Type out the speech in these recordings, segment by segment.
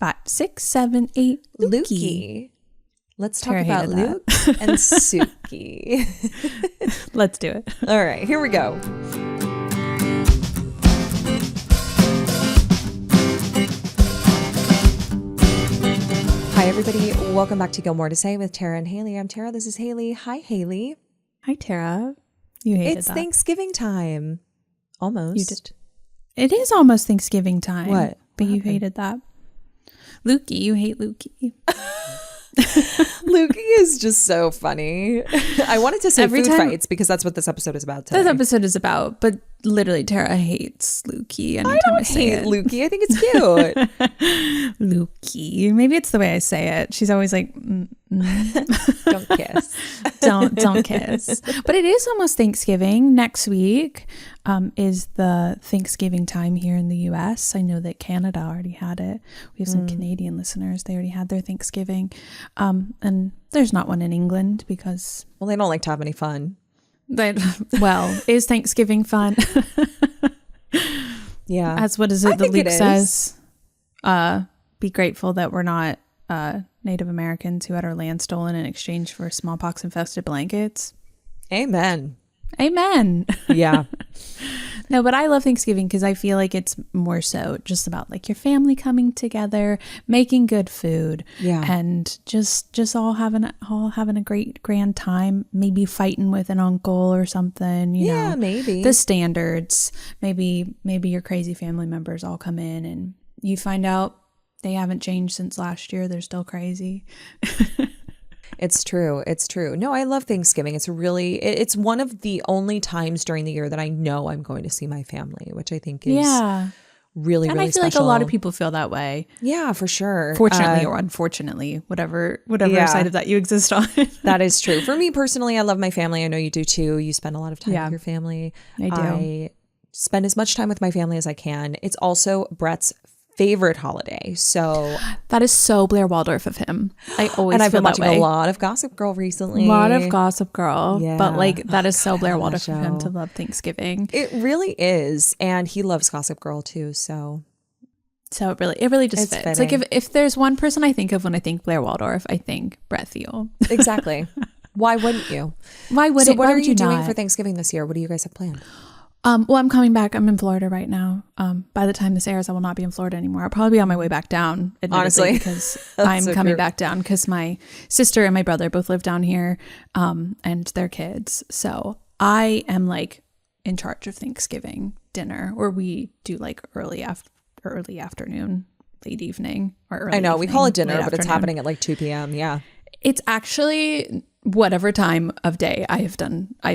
5, 6, 7, 8. Lukey. Let's talk Tara about hated Luke and Sookie. Let's do it. All right, here we go. Hi, everybody. Welcome back to Gilmore to Say with Tara and Haley. I'm Tara. This is Haley. Hi, Haley. Hi, Tara. You hated It's that. Thanksgiving time. Almost. You did. It is almost Thanksgiving time. What? But What you happened? hated that. Lukey. You hate Lukey. Lukey is just so funny. I wanted to say Every food time- fights because that's what this episode is about today. This episode is about, but literally Tara hates Lukey anytime I don't say hate it. Lukey. I think it's cute. Lukey. Maybe it's the way I say it. She's always like, Don't kiss. don't kiss. But it is almost Thanksgiving. Next week is the Thanksgiving time here in the US. I know that Canada already had it. We have some Canadian listeners. They already had their Thanksgiving. And there's not one in England because Well, they don't like to have any fun. is Thanksgiving fun? Yeah. As what is it I the think Luke it is. says? Be grateful that we're not Native Americans who had our land stolen in exchange for smallpox infested blankets. Amen. Amen. Yeah. No, but I love Thanksgiving because I feel like it's more so just about like your family coming together, making good food, Yeah. and just all having a great grand time. Maybe fighting with an uncle or something. You Yeah, know, maybe. the standards. Maybe your crazy family members all come in and you find out they haven't changed since last year. They're still crazy. It's true. It's true. No, I love Thanksgiving. It's it's one of the only times during the year that I know I'm going to see my family, which I think is really, And really I feel like special. a lot of people feel that way. Yeah, for sure. Fortunately or unfortunately, whatever side of that you exist on. That is true. For me personally, I love my family. I know you do too. You spend a lot of time with your family. I do. I spend as much time with my family as I can. It's also Brett's favorite holiday. So, That is so Blair Waldorf of him. I always and I've feel been that watching way. a lot of Gossip Girl recently. A lot of Gossip Girl. Yeah. But like that is so Blair love that Waldorf of him show. to love Thanksgiving. It really is. And he loves Gossip Girl too. So So it really just It's fits. Like fitting. if there's one person I think of when I think Blair Waldorf, I think Brett Thiel. exactly. Why wouldn't you? Why would So it? what why are would you doing not? for Thanksgiving this year? What do you guys have planned? Well, I'm coming back. I'm in Florida right now. By the time this airs, I will not be in Florida anymore. I'll probably be on my way back down, admittedly, Honestly. because I'm so coming true. back down because my sister and my brother both live down here, and their kids. So I am like in charge of Thanksgiving dinner, or we do like early afternoon, late evening, or early I know we call it evening, dinner, late but it's afternoon. happening at like 2 p.m. Yeah. It's actually whatever time of day I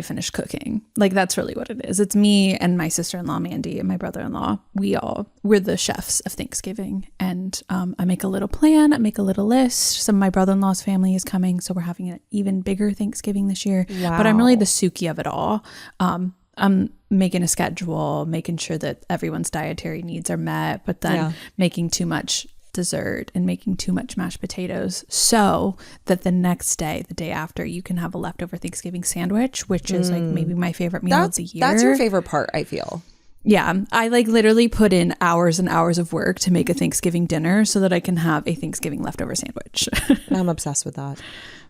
finished cooking. Like that's really what it is. It's me and my sister-in-law Mandy and my brother-in-law. We're the chefs of Thanksgiving, and I make a little plan. I make a little list. Some of my brother-in-law's family is coming, so we're having an even bigger Thanksgiving this year. But I'm really the Sookie of it all. I'm making a schedule, making sure that everyone's dietary needs are met, but then making too much dessert and making too much mashed potatoes so that the next day, the day after, you can have a leftover Thanksgiving sandwich, which is like maybe my favorite meal of the year. That's your favorite part, I feel. Yeah, I like literally put in hours and hours of work to make a Thanksgiving dinner so that I can have a Thanksgiving leftover sandwich. I'm obsessed with that.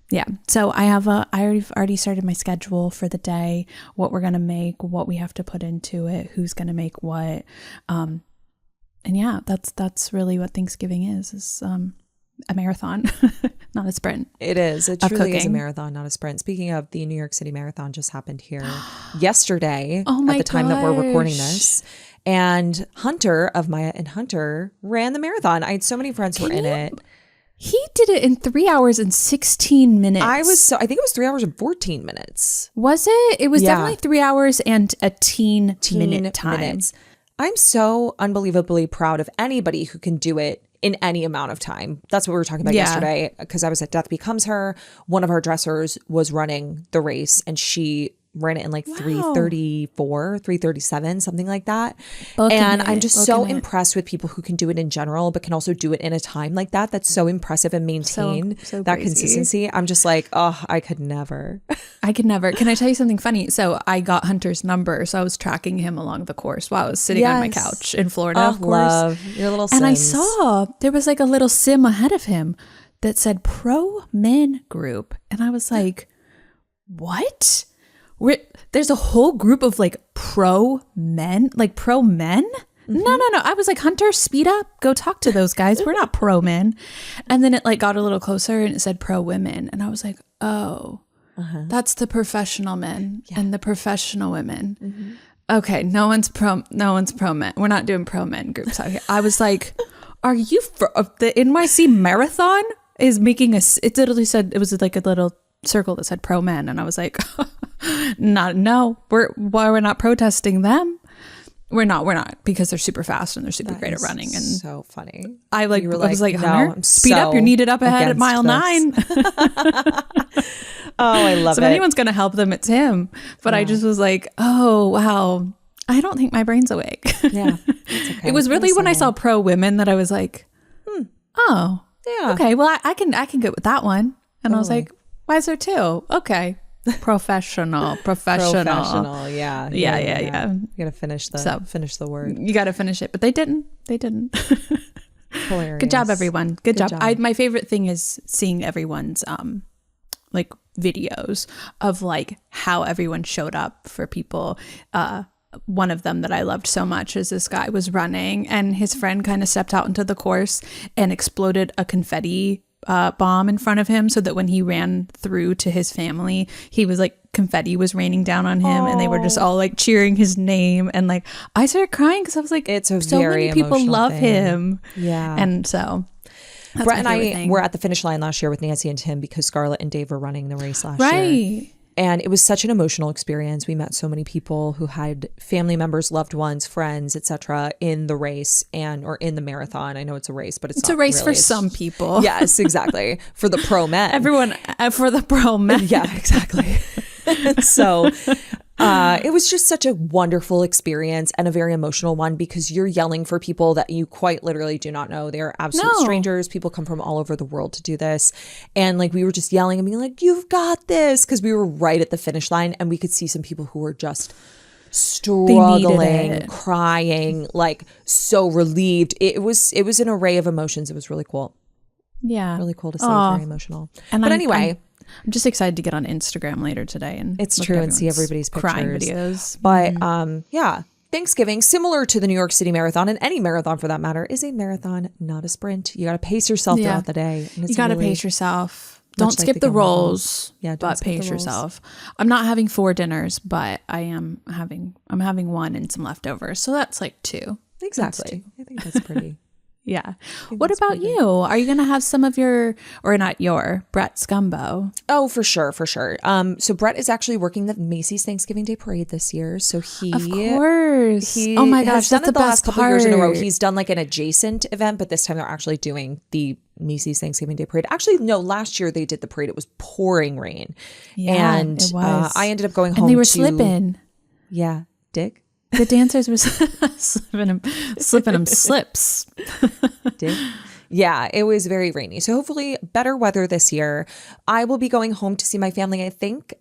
Yeah. So I already started my schedule for the day, what we're going to make, what we have to put into it, who's going to make what. And yeah, that's really what Thanksgiving is a marathon, not a sprint. It is. It Of truly is a cooking. marathon, not a sprint. Speaking of, the New York City Marathon just happened here yesterday Oh my at the time that we're recording gosh. this. And Hunter of Maya and Hunter ran the marathon. I had so many friends who were in it. He did it in 3 hours and 16 minutes. I think it was 3 hours and 14 minutes. Was it? It was Yeah. definitely 3 hours and a teen minute time. Minutes. I'm so unbelievably proud of anybody who can do it in any amount of time. That's what we were talking about yesterday, because I was at Death Becomes Her. One of our dressers was running the race and she ran it in like 3:34, 3:37, something like that. I'm just so impressed with people who can do it in general, but can also do it in a time like that. That's so impressive and maintain that consistency. I'm just like, oh, I could never. Can I tell you something funny? So I got Hunter's number. So I was tracking him along the course while I was sitting on my couch in Florida, of course. Love your little Sims. And I saw there was like a little sim ahead of him that said pro men group. And I was like, what? There's a whole group of like pro men? Mm-hmm. No. I was like, Hunter, speed up. Go talk to those guys. We're not pro men. And then it like got a little closer and it said pro women. And I was like, oh, that's the professional men and the professional women. Mm-hmm. Okay, no one's pro men. We're not doing pro men groups out here. I was like, are you the NYC Marathon is making it literally said, it was like a little circle that said pro men, and I was like, we're not protesting them. We're not, because they're super fast and they're super great at running. And so funny. I was like, Hunter, speed up. You're needed up ahead at mile 9. Oh, I love it. So if anyone's going to help them, it's him. But I just was like, oh, wow. I don't think my brain's awake. Yeah. Okay. It was really when I saw pro women that I was like, oh, yeah. Okay. Well, I can get with that one. And I was like, why is there 2? Okay. Professional. Yeah. You gotta finish the word. You gotta finish it, but they didn't. Hilarious. Good job, everyone. Good job. My favorite thing is seeing everyone's like videos of like how everyone showed up for people. One of them that I loved so much is this guy was running and his friend kind of stepped out into the course and exploded a confetti bomb in front of him, so that when he ran through to his family, he was like, confetti was raining down on him. And they were just all like cheering his name, and like I started crying because I was like, it's so many people love him. Yeah. And so Brett and I were at the finish line last year with Nancy and Tim because Scarlett and Dave were running the race last year. And it was such an emotional experience. We met so many people who had family members, loved ones, friends, etc. in the race or in the marathon. I know it's a race, but it's not a race really. For some people. Yes, exactly. For the pro men. Everyone, for the pro men. Yeah, exactly. So it was just such a wonderful experience and a very emotional one, because you're yelling for people that you quite literally do not know. They're absolute strangers. People come from all over the world to do this. And like we were just yelling and being like, you've got this, because we were right at the finish line and we could see some people who were just struggling, crying, like so relieved. It was an array of emotions. It was really cool. Yeah. Really cool to see. Very emotional. But anyway, I'm just excited to get on Instagram later today and it's true and see everybody's pictures, crying videos. But yeah, Thanksgiving, similar to the New York City Marathon and any marathon for that matter, is a marathon, not a sprint. You got to pace yourself throughout the day. You got to pace yourself. Don't skip the rolls. Yeah, but pace yourself. I'm not having 4 dinners, but I'm having 1 and some leftovers. So that's like 2. Exactly. I think that's pretty. Yeah. What about you? Are you going to have some of Brett's gumbo? Oh, for sure. So Brett is actually working the Macy's Thanksgiving Day Parade this year. So of course. Oh my gosh, that's the best couple years in a row. He's done like an adjacent event, but this time they're actually doing the Macy's Thanksgiving Day Parade. Actually, no, last year they did the parade. It was pouring rain. Yeah, and it was. I ended up going home. And they were slipping. Yeah. Dick? The dancers were slipping them slips. Yeah, it was very rainy. So hopefully better weather this year. I will be going home to see my family, I think.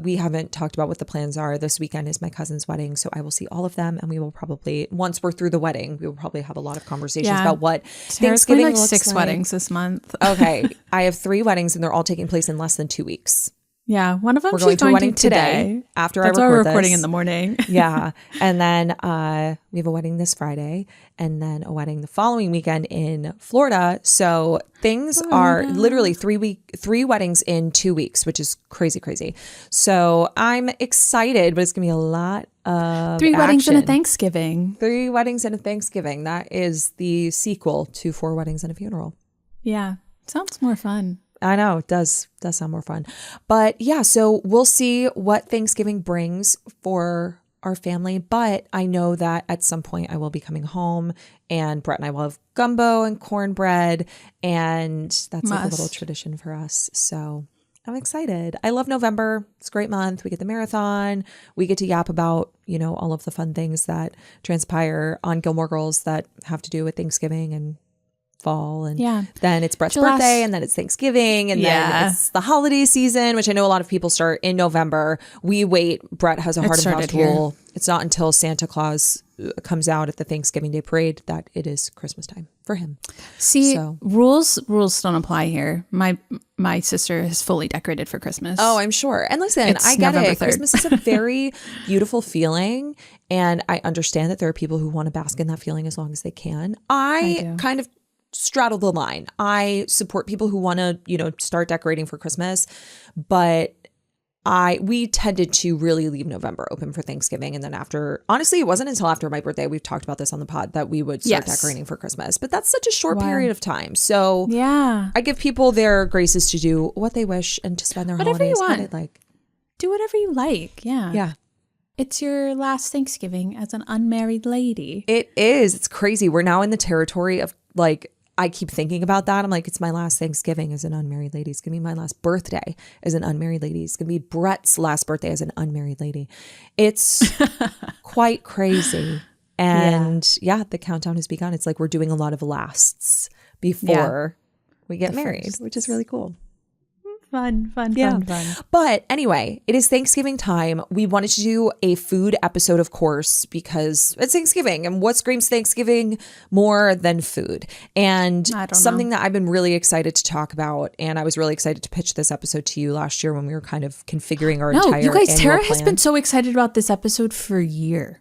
We haven't talked about what the plans are. This weekend is my cousin's wedding, so I will see all of them. And we will probably, once we're through the wedding, we will probably have a lot of conversations about what Thanksgiving looks like. 6 weddings this month. Okay, I have 3 weddings and they're all taking place in less than 2 weeks. Yeah, one of them we're going to a wedding today after That's I record our recording this. In the morning. Yeah, and then we have a wedding this Friday, and then a wedding the following weekend in Florida. So things are literally 3 weddings in 2 weeks, which is crazy. So I'm excited, but it's gonna be a lot of 3 weddings action. and a Thanksgiving. 3 weddings and a Thanksgiving. That is the sequel to 4 weddings and a funeral. Yeah, sounds more fun. I know, it does sound more fun. But yeah, so we'll see what Thanksgiving brings for our family. But I know that at some point I will be coming home and Brett and I will have gumbo and cornbread. And that's like a little tradition for us. So I'm excited. I love November. It's a great month. We get the marathon. We get to yap about, all of the fun things that transpire on Gilmore Girls that have to do with Thanksgiving and fall. And then it's Brett's birthday, and then it's Thanksgiving, and then it's the holiday season, which I know a lot of people start in November. We wait. Brett has a hard and fast rule. It's not until Santa Claus comes out at the Thanksgiving Day parade that it is Christmas time for him. See, rules don't apply here. My sister is fully decorated for Christmas. Oh, I'm sure. And listen, I get November it. 3rd. Christmas is a very beautiful feeling, and I understand that there are people who want to bask in that feeling as long as they can. I kind of straddle the line. I support people who want to, start decorating for Christmas, but we tended to really leave November open for Thanksgiving. And then honestly, it wasn't until after my birthday, we've talked about this on the pod, that we would start decorating for Christmas. But that's such a short period of time. So I give people their graces to do what they wish and to spend their holidays how they like. Do whatever you like. Yeah. Yeah. It's your last Thanksgiving as an unmarried lady. It is. It's crazy. We're now in the territory of I keep thinking about that. I'm like, it's my last Thanksgiving as an unmarried lady. It's going to be my last birthday as an unmarried lady. It's going to be Brett's last birthday as an unmarried lady. It's quite crazy. And the countdown has begun. It's like we're doing a lot of lasts before we get married, which is really cool. Fun. But anyway, it is Thanksgiving time. We wanted to do a food episode, of course, because it's Thanksgiving. And what screams Thanksgiving more than food? And something that I've been really excited to talk about, and I was really excited to pitch this episode to you last year when we were kind of configuring our entire you guys, Tara plan. Has been so excited about this episode for years.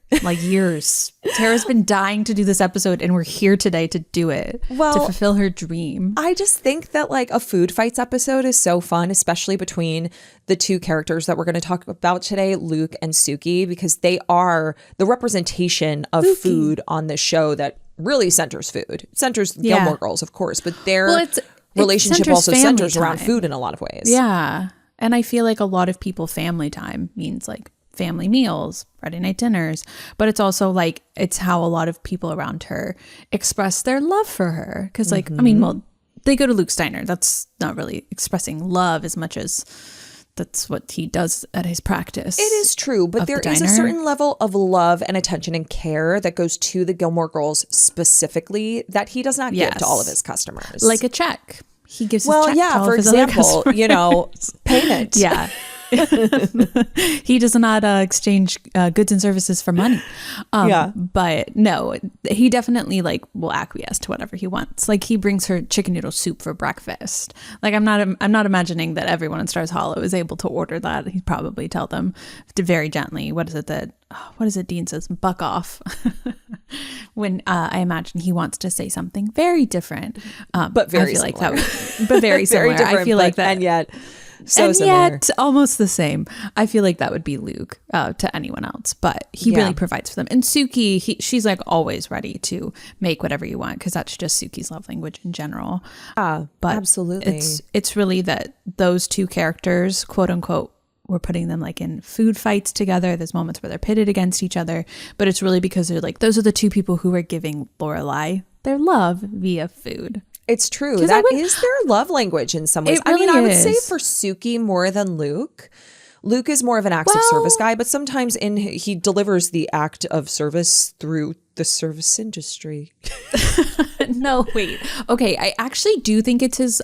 Tara's been dying to do this episode, and we're here today to do it, to fulfill her dream. I just think that a food fights episode is so fun, especially between the two characters that we're going to talk about today, Luke and Sookie, because they are the representation of food on this show that really centers food. It centers Gilmore Girls, of course, but their relationship also centers around food in a lot of ways. Yeah. And I feel like a lot of people, family time means family meals, Friday night dinners, but it's also it's how a lot of people around her express their love for her. Because they go to Luke's diner. That's not really expressing love as much as that's what he does at his practice. It is true, but there is a certain level of love and attention and care that goes to the Gilmore Girls specifically that he does not give to all of his customers. Like a check. He gives his check to all of his other customers. Payment. Yeah. He does not exchange goods and services for money. But no, he definitely will acquiesce to whatever he wants. He brings her chicken noodle soup for breakfast. I'm not imagining that everyone in Stars Hollow is able to order that. He'd probably tell them very gently, what is it Dean says? Buck off. When I imagine he wants to say something very different. But very similar. But very similar. Very I feel like that. And yet... yet almost the same. I feel like that would be Luke to anyone else, but he really provides for them. And Sookie, she's always ready to make whatever you want, because that's just Sookie's love language in general. But absolutely, it's really that those two characters, quote unquote, we're putting them in food fights together. There's moments where they're pitted against each other, but it's really because they're those are the two people who are giving Lorelai their love via food. It's true. That is their love language in some ways. Really I would say for Sookie more than Luke. Luke is more of an acts of service guy, but sometimes he delivers the act of service through the service industry. No, wait. Okay, I actually do think it's his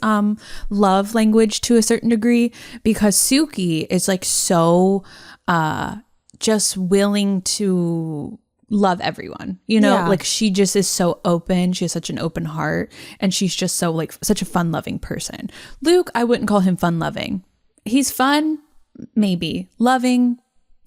love language to a certain degree, because Sookie is so just willing to love everyone, she just is so open. She has such an open heart, and she's just so such a fun loving person. Luke, I wouldn't call him fun loving. He's fun, maybe. Loving,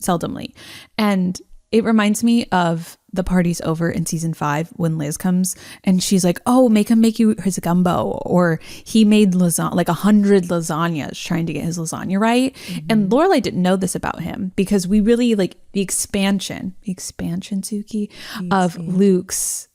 seldomly. And it reminds me of the party's over in season 5 when Liz comes and she's like, oh, make him make you his gumbo, or he made lasagna, 100 lasagnas, trying to get his lasagna right. Mm-hmm. And Lorelai didn't know this about him, because we really the expansion Sookie, of Luke's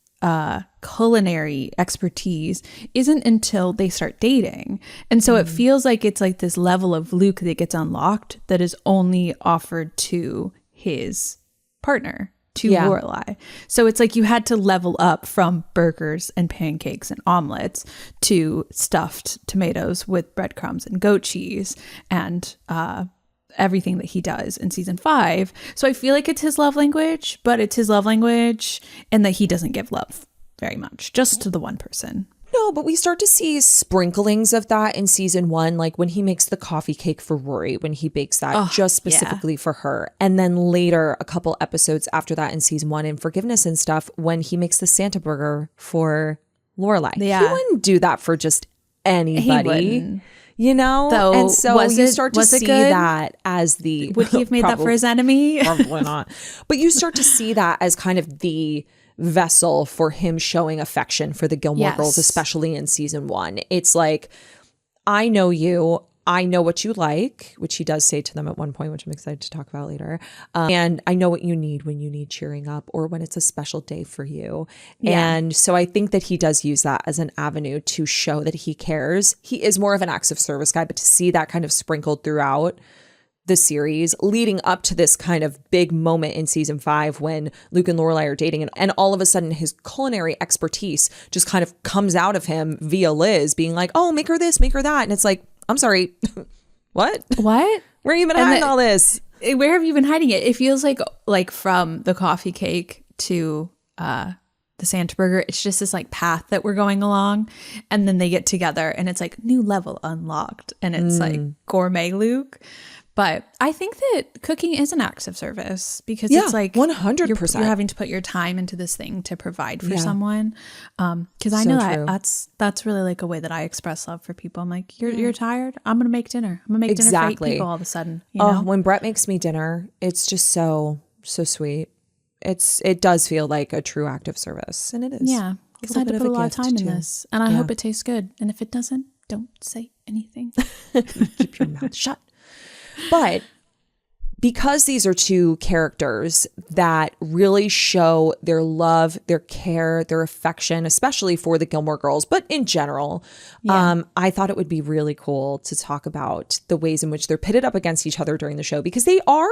culinary expertise isn't until they start dating. And so it feels like it's this level of Luke that gets unlocked that is only offered to his partner, to Lorelai. So it's like you had to level up from burgers and pancakes and omelets to stuffed tomatoes with breadcrumbs and goat cheese and everything that he does in season 5. So I feel like it's his love language, but it's his love language and that he doesn't give love very much, just to the one person. No, but we start to see sprinklings of that in season 1, like when he makes the coffee cake for Rory, when he bakes that just specifically for her. And then later, a couple episodes after that in season 1 in Forgiveness and stuff, when he makes the Santa burger for Lorelai. Yeah. He wouldn't do that for just anybody. You know? Though, and so you start to see that as the... Would he have made that for his enemy? Probably not. But you start to see that as kind of the vessel for him showing affection for the Gilmore girls, especially in season 1. It's like, I know you. I know what you like, which he does say to them at one point, which I'm excited to talk about later. And I know what you need when you need cheering up or when it's a special day for you. Yeah. And so I think that he does use that as an avenue to show that he cares. He is more of an acts of service guy, but to see that kind of sprinkled throughout the series leading up to this kind of big moment in season 5 when Luke and Lorelai are dating and all of a sudden his culinary expertise just kind of comes out of him via Liz being like, oh, make her this, make her that. And it's like, I'm sorry. What? Where have you been hiding all this? Where have you been hiding it? It feels like from the coffee cake to the Santa burger, it's just this like path that we're going along. And then they get together and it's like new level unlocked. And it's like gourmet Luke. But I think that cooking is an act of service because it's like 100%. You're having to put your time into this thing to provide for someone. Because I know that's really like a way that I express love for people. I'm like, you're tired? I'm going to make dinner. I'm going to make dinner for 8 people all of a sudden. You know? When Brett makes me dinner, it's just so sweet. It does feel like a true act of service. And it is. Yeah. Because I had to put a lot of time in this. And I hope it tastes good. And if it doesn't, don't say anything. Keep your mouth shut. But because these are two characters that really show their love, their care, their affection, especially for the Gilmore girls, but in general, I thought it would be really cool to talk about the ways in which they're pitted up against each other during the show because they are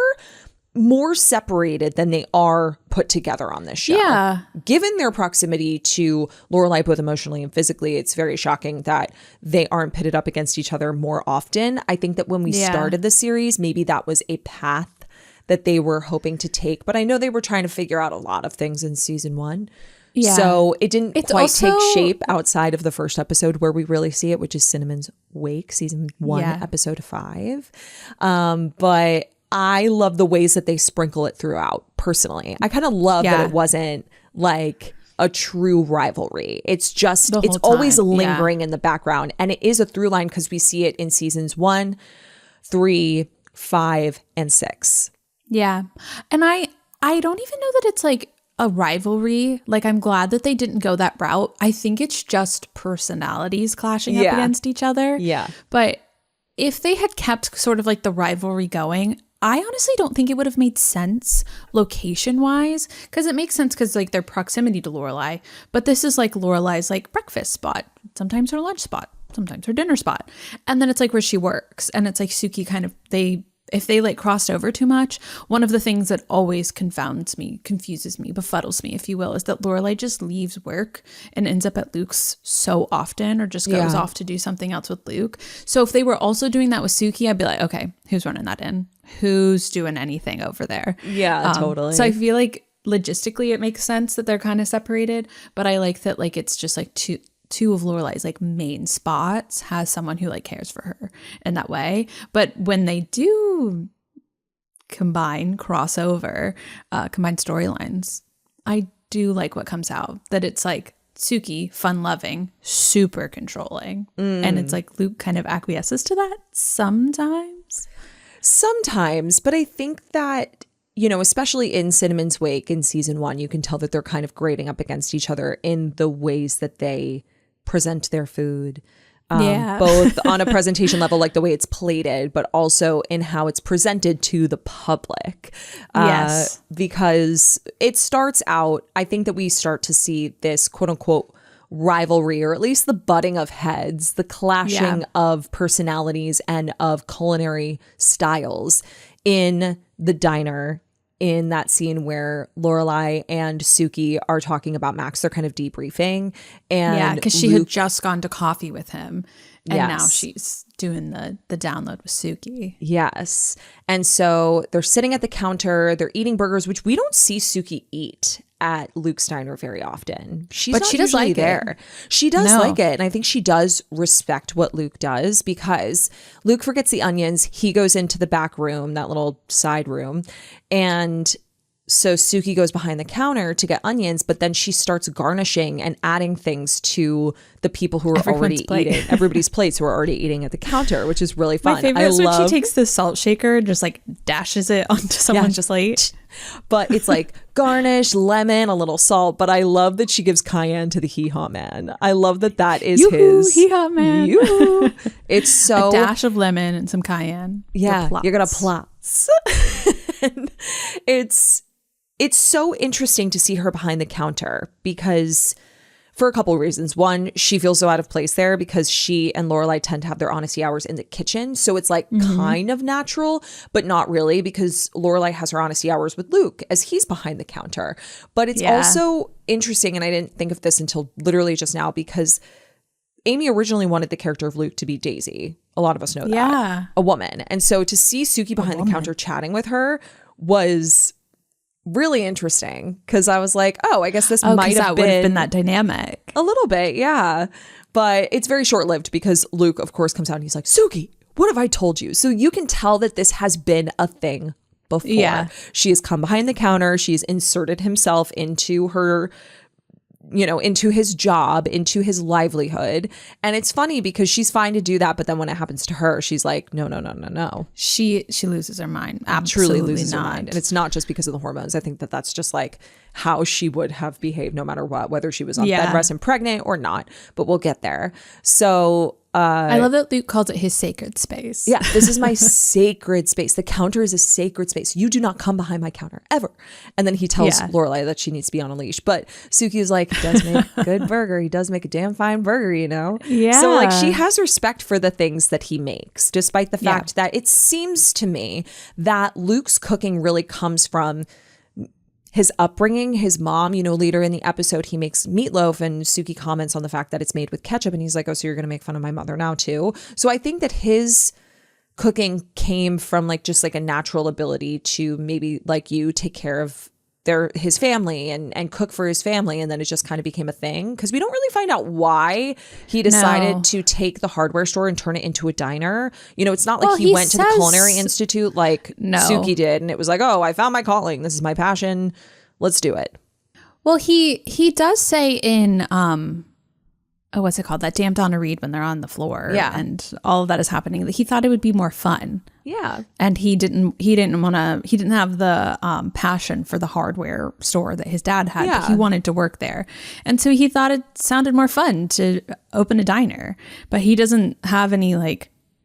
more separated than they are put together on this show. Yeah. Given their proximity to Lorelai, both emotionally and physically, it's very shocking that they aren't pitted up against each other more often. I think that when we started the series, maybe that was a path that they were hoping to take. But I know they were trying to figure out a lot of things in season 1. Yeah. So it didn't quite take shape outside of the first episode where we really see it, which is Cinnamon's Wake, season 1, episode 5. But I love the ways that they sprinkle it throughout, personally. I kind of love that it wasn't like a true rivalry. It's just, it's always lingering in the background. And it is a through line because we see it in seasons 1, 3, 5, and 6. Yeah. And I don't even know that it's like a rivalry. Like, I'm glad that they didn't go that route. I think it's just personalities clashing up against each other. Yeah. But if they had kept sort of like the rivalry going, I honestly don't think it would have made sense location-wise, because it makes sense because like their proximity to Lorelai, but this is like Lorelai's like breakfast spot, sometimes her lunch spot, sometimes her dinner spot, and then it's like where she works, and it's like Sookie kind of if they like crossed over too much, one of the things that always confuses me, befuddles me, if you will, is that Lorelai just leaves work and ends up at Luke's so often, or just goes off to do something else with Luke. So if they were also doing that with Sookie, I'd be like, okay, who's running that in? Who's doing anything over there? Yeah, totally. So I feel like logistically it makes sense that they're kind of separated, but I like that like it's just like two of Lorelai's like main spots has someone who like cares for her in that way. But when they do combine storylines, I do like what comes out, that it's like Sookie, fun loving, super controlling, and it's like Luke kind of acquiesces to that sometimes, but I think that, you know, especially in Cinnamon's Wake in season 1, you can tell that they're kind of grading up against each other in the ways that they present their food, both on a presentation level, like the way it's plated, but also in how it's presented to the public. Because it starts out, I think that we start to see this quote unquote rivalry, or at least the butting of heads, the clashing of personalities and of culinary styles in the diner in that scene where Lorelai and Sookie are talking about Max. They're kind of debriefing. And yeah, because she had just gone to coffee with him. And Yes. now she's doing the download with Sookie. Yes. And so they're sitting at the counter. They're eating burgers, which we don't see Sookie eat at Luke's diner very often. But she does like there. She does like it. And I think she does respect what Luke does, because Luke forgets the onions. He goes into the back room, that little side room. And so Sookie goes behind the counter to get onions, but then she starts garnishing and adding things to the people who are already eating, everybody's plates who are already eating at the counter, which is really fun. My favorite is when she takes the salt shaker and just like dashes it onto someone's plate. But it's like garnish, lemon, a little salt. But I love that she gives cayenne to the Hee Haw Man. I love that is his Hee Haw Man. It's so a dash of lemon and some cayenne. Yeah, you're gonna plots. It's so interesting to see her behind the counter, because for a couple of reasons. One, she feels so out of place there because she and Lorelai tend to have their honesty hours in the kitchen. So it's like kind of natural, but not really, because Lorelai has her honesty hours with Luke as he's behind the counter. But it's also interesting, and I didn't think of this until literally just now, because Amy originally wanted the character of Luke to be Daisy. A lot of us know that. A woman. And so to see Sookie behind the counter chatting with her was really interesting, because I was like, oh, I guess this might have been that dynamic. A little bit, yeah. But it's very short-lived, because Luke, of course, comes out and he's like, Sookie, what have I told you? So you can tell that this has been a thing before. Yeah. She has come behind the counter. She's inserted himself into her, into his job, into his livelihood. And it's funny because she's fine to do that, but then when it happens to her, she's like, no. She loses her mind. Absolutely truly loses not. her mind. And it's not just because of the hormones. I think that that's just like how she would have behaved no matter what, whether she was on bed rest and pregnant or not. But we'll get there. So I love that Luke calls it his sacred space. Yeah, this is my sacred space. The counter is a sacred space. You do not come behind my counter ever. And then he tells Lorelai that she needs to be on a leash. But Sookie is like, he does make a good burger. He does make a damn fine burger, Yeah. So like she has respect for the things that he makes, despite the fact that it seems to me that Luke's cooking really comes from his upbringing. His mom, later in the episode, he makes meatloaf, and Sookie comments on the fact that it's made with ketchup. And he's like, oh, so you're going to make fun of my mother now too? So I think that his cooking came from like just like a natural ability to maybe like you take care of his family and cook for his family. And then it just kind of became a thing, because we don't really find out why he decided to take the hardware store and turn it into a diner. It's not like he went to the Culinary Institute like Sookie did, and it was like, oh, I found my calling. This is my passion. Let's do it. Well, he does say in what's it called? That damn Donna Reed, when they're on the floor and all of that is happening, that he thought it would be more fun. Yeah. And he didn't have the passion for the hardware store that his dad had, but he wanted to work there. And so he thought it sounded more fun to open a diner, but he doesn't have any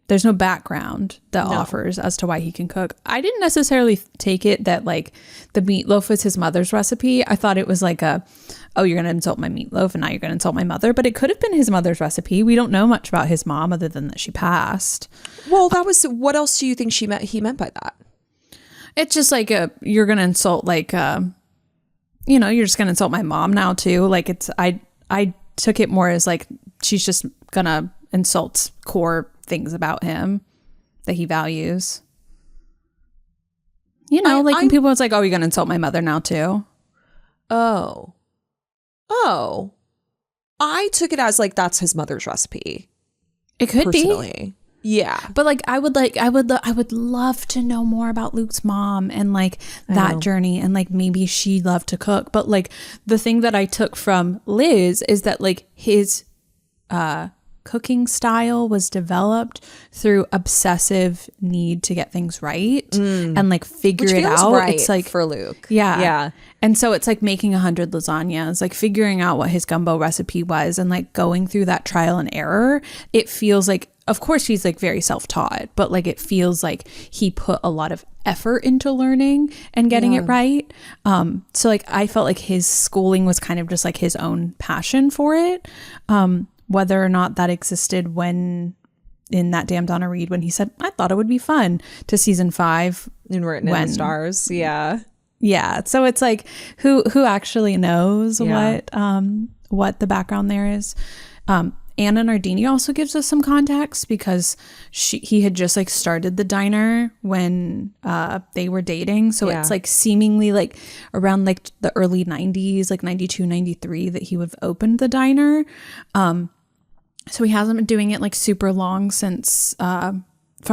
there's no background that offers as to why he can cook. I didn't necessarily take it that the meatloaf was his mother's recipe. I thought it was like oh, you're going to insult my meatloaf and now you're going to insult my mother. But it could have been his mother's recipe. We don't know much about his mom other than that she passed. Well, that was, what else do you think he meant by that? It's just like you're going to insult you're just going to insult my mom now too. I took it more as she's just going to insult core things about him that he values. When people was like, oh, you're gonna insult my mother now too. Oh, I took it as that's his mother's recipe. It could personally be. Yeah. But I would love to know more about Luke's mom and that journey, and maybe she loved to cook. But the thing that I took from Liz is that his cooking style was developed through obsessive need to get things right and figure it out. Right, it's for Luke. Yeah. And so it's making 100 lasagnas, figuring out what his gumbo recipe was and going through that trial and error. It feels of course he's very self-taught, but it feels like he put a lot of effort into learning and getting it right. So I felt his schooling was kind of just his own passion for it. Whether or not that existed when in that damn Donna Reed, when he said, I thought it would be fun, to season 5. And written in the stars. Yeah. Yeah. So it's like who actually knows what the background there is. Anna Nardini also gives us some context because he had just like started the diner when they were dating. So it's like seemingly like around like the early 90s, like 92, 93 that he would have opened the diner. So he hasn't been doing it like super long since from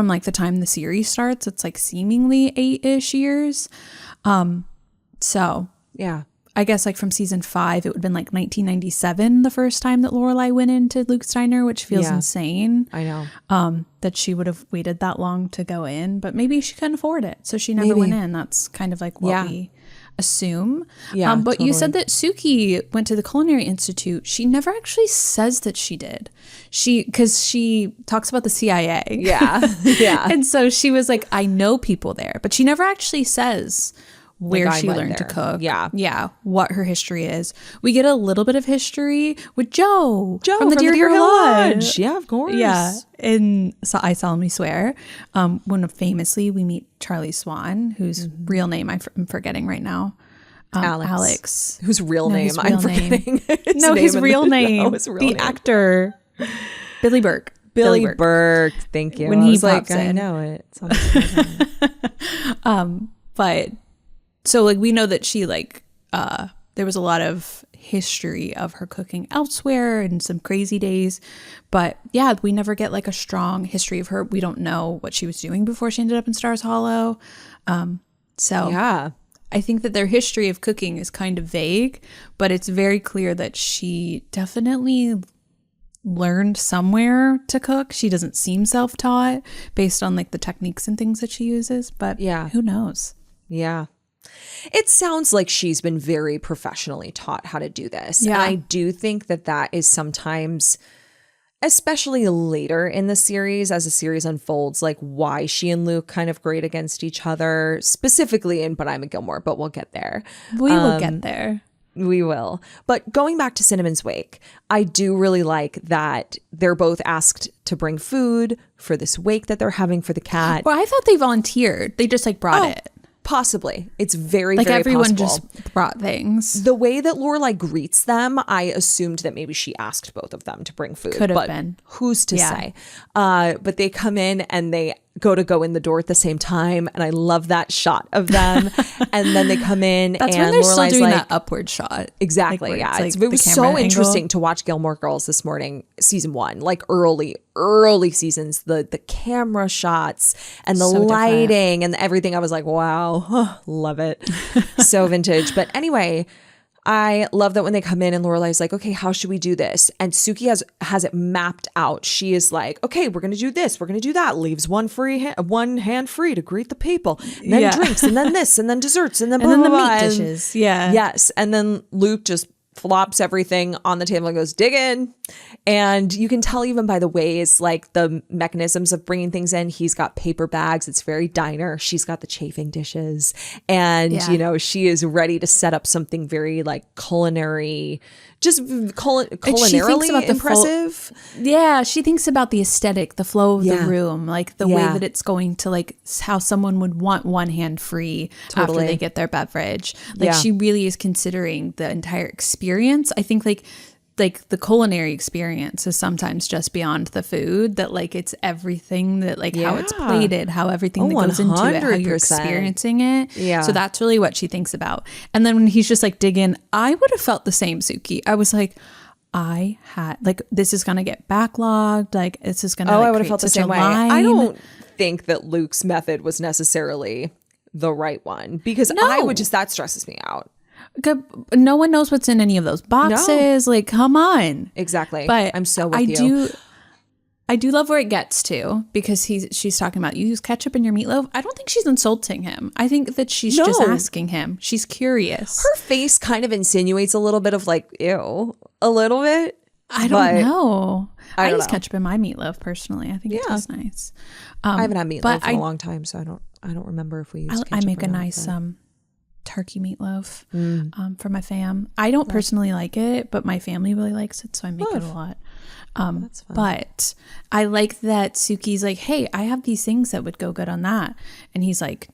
like the time the series starts. It's like seemingly 8-ish years. So yeah. I guess like from season 5, it would have been like 1997 the first time that Lorelai went into Luke's diner, which feels insane. I know. That she would have waited that long to go in, but maybe she couldn't afford it, so she never went in. That's kind of like what we assume. Yeah, but totally. you said that Sookie went to the Culinary Institute. She never actually says that she did. Because she talks about the CIA. Yeah, yeah. And so she was like, I know people there, but she never actually says where she learned to cook. Yeah. What her history is. We get a little bit of history with Joe from the Deer Hill Lodge. Yeah, of course. Yeah. And so I solemnly swear. When famously we meet Charlie Swan, whose real name I'm forgetting right now. Alex. Whose real name I'm forgetting. His real name. The actor. Billy Burke. Billy Burke. Thank you. When he pops in. I know it. But so like we know that she like there was a lot of history of her cooking elsewhere and some crazy days, but yeah, we never get like a strong history of her. We don't know what she was doing before she ended up in Stars Hollow. So yeah, I think that their history of cooking is kind of vague, but it's very clear that she definitely learned somewhere to cook. She doesn't seem self-taught based on like the techniques and things that she uses, but who knows? Yeah. It sounds like she's been very professionally taught how to do this. Yeah. And I do think that is sometimes, especially later in the series, as the series unfolds, like why she and Luke kind of grate against each other, specifically in But I'm a Gilmore, but we'll get there. We will get there. We will. But going back to Cinnamon's wake, I do really like that they're both asked to bring food for this wake that they're having for the cat. Well, I thought they volunteered. They just like brought it. Possibly. It's very, like very everyone possible. Just brought things. The way that Lorelai greets them, I assumed that maybe she asked both of them to bring food. Could have been. Who's to say? But they come in and they go in the door at the same time, and I love that shot of them. And then they come in That's and when they're Lorelai's still doing like, that upward shot. Exactly. Like Yeah. Like it was so angle. interesting to watch Gilmore Girls this morning, season 1, like early seasons, the camera shots and the So lighting and everything. I was like, wow, love it. So vintage. But anyway, I love that when they come in and Lorelai's like, okay, how should we do this? And Sookie has it mapped out. She is like, okay, we're going to do this. We're going to do that. Leaves one hand free to greet the people. And then drinks, and then this, and then desserts, and then blah, and then blah, the blah. meat dishes. Yeah. Yes. And then Luke just flops everything on the table and goes, dig in. And you can tell even by the ways, like the mechanisms of bringing things in. He's got paper bags. It's very diner. She's got the chafing dishes. And, you know, she is ready to set up something very like culinary, just culinarily impressive. She thinks about the aesthetic, the flow of the room, like the way that it's going to like how someone would want one hand free after they get their beverage. Like she really is considering the entire experience. I think like the culinary experience is sometimes just beyond the food, that like it's everything that like how it's plated, how everything that goes into it, how you're experiencing it. Yeah. So that's really what she thinks about. And then when he's just like dig in, I would have felt the same, Sookie. I was like, I had like, this is going to get backlogged. Like this is going to I would have felt the same way. I don't think that Luke's method was necessarily the right one, because that stresses me out. No one knows what's in any of those boxes. No. Like, come on. Exactly. But I'm so with you. I do love where it gets to, because she's talking about, you use ketchup in your meatloaf. I don't think she's insulting him. I think that she's just asking him. She's curious. Her face kind of insinuates a little bit of like, ew, a little bit. I don't know. I use ketchup in my meatloaf personally. I think it tastes nice. I haven't had meatloaf in a long time, so I don't remember if we use ketchup. I make a nice turkey meatloaf for my fam. I don't personally like it, but my family really likes it, so I make it a lot. That's fun. But I like that Sookie's like, hey, I have these things that would go good on that. And he's like,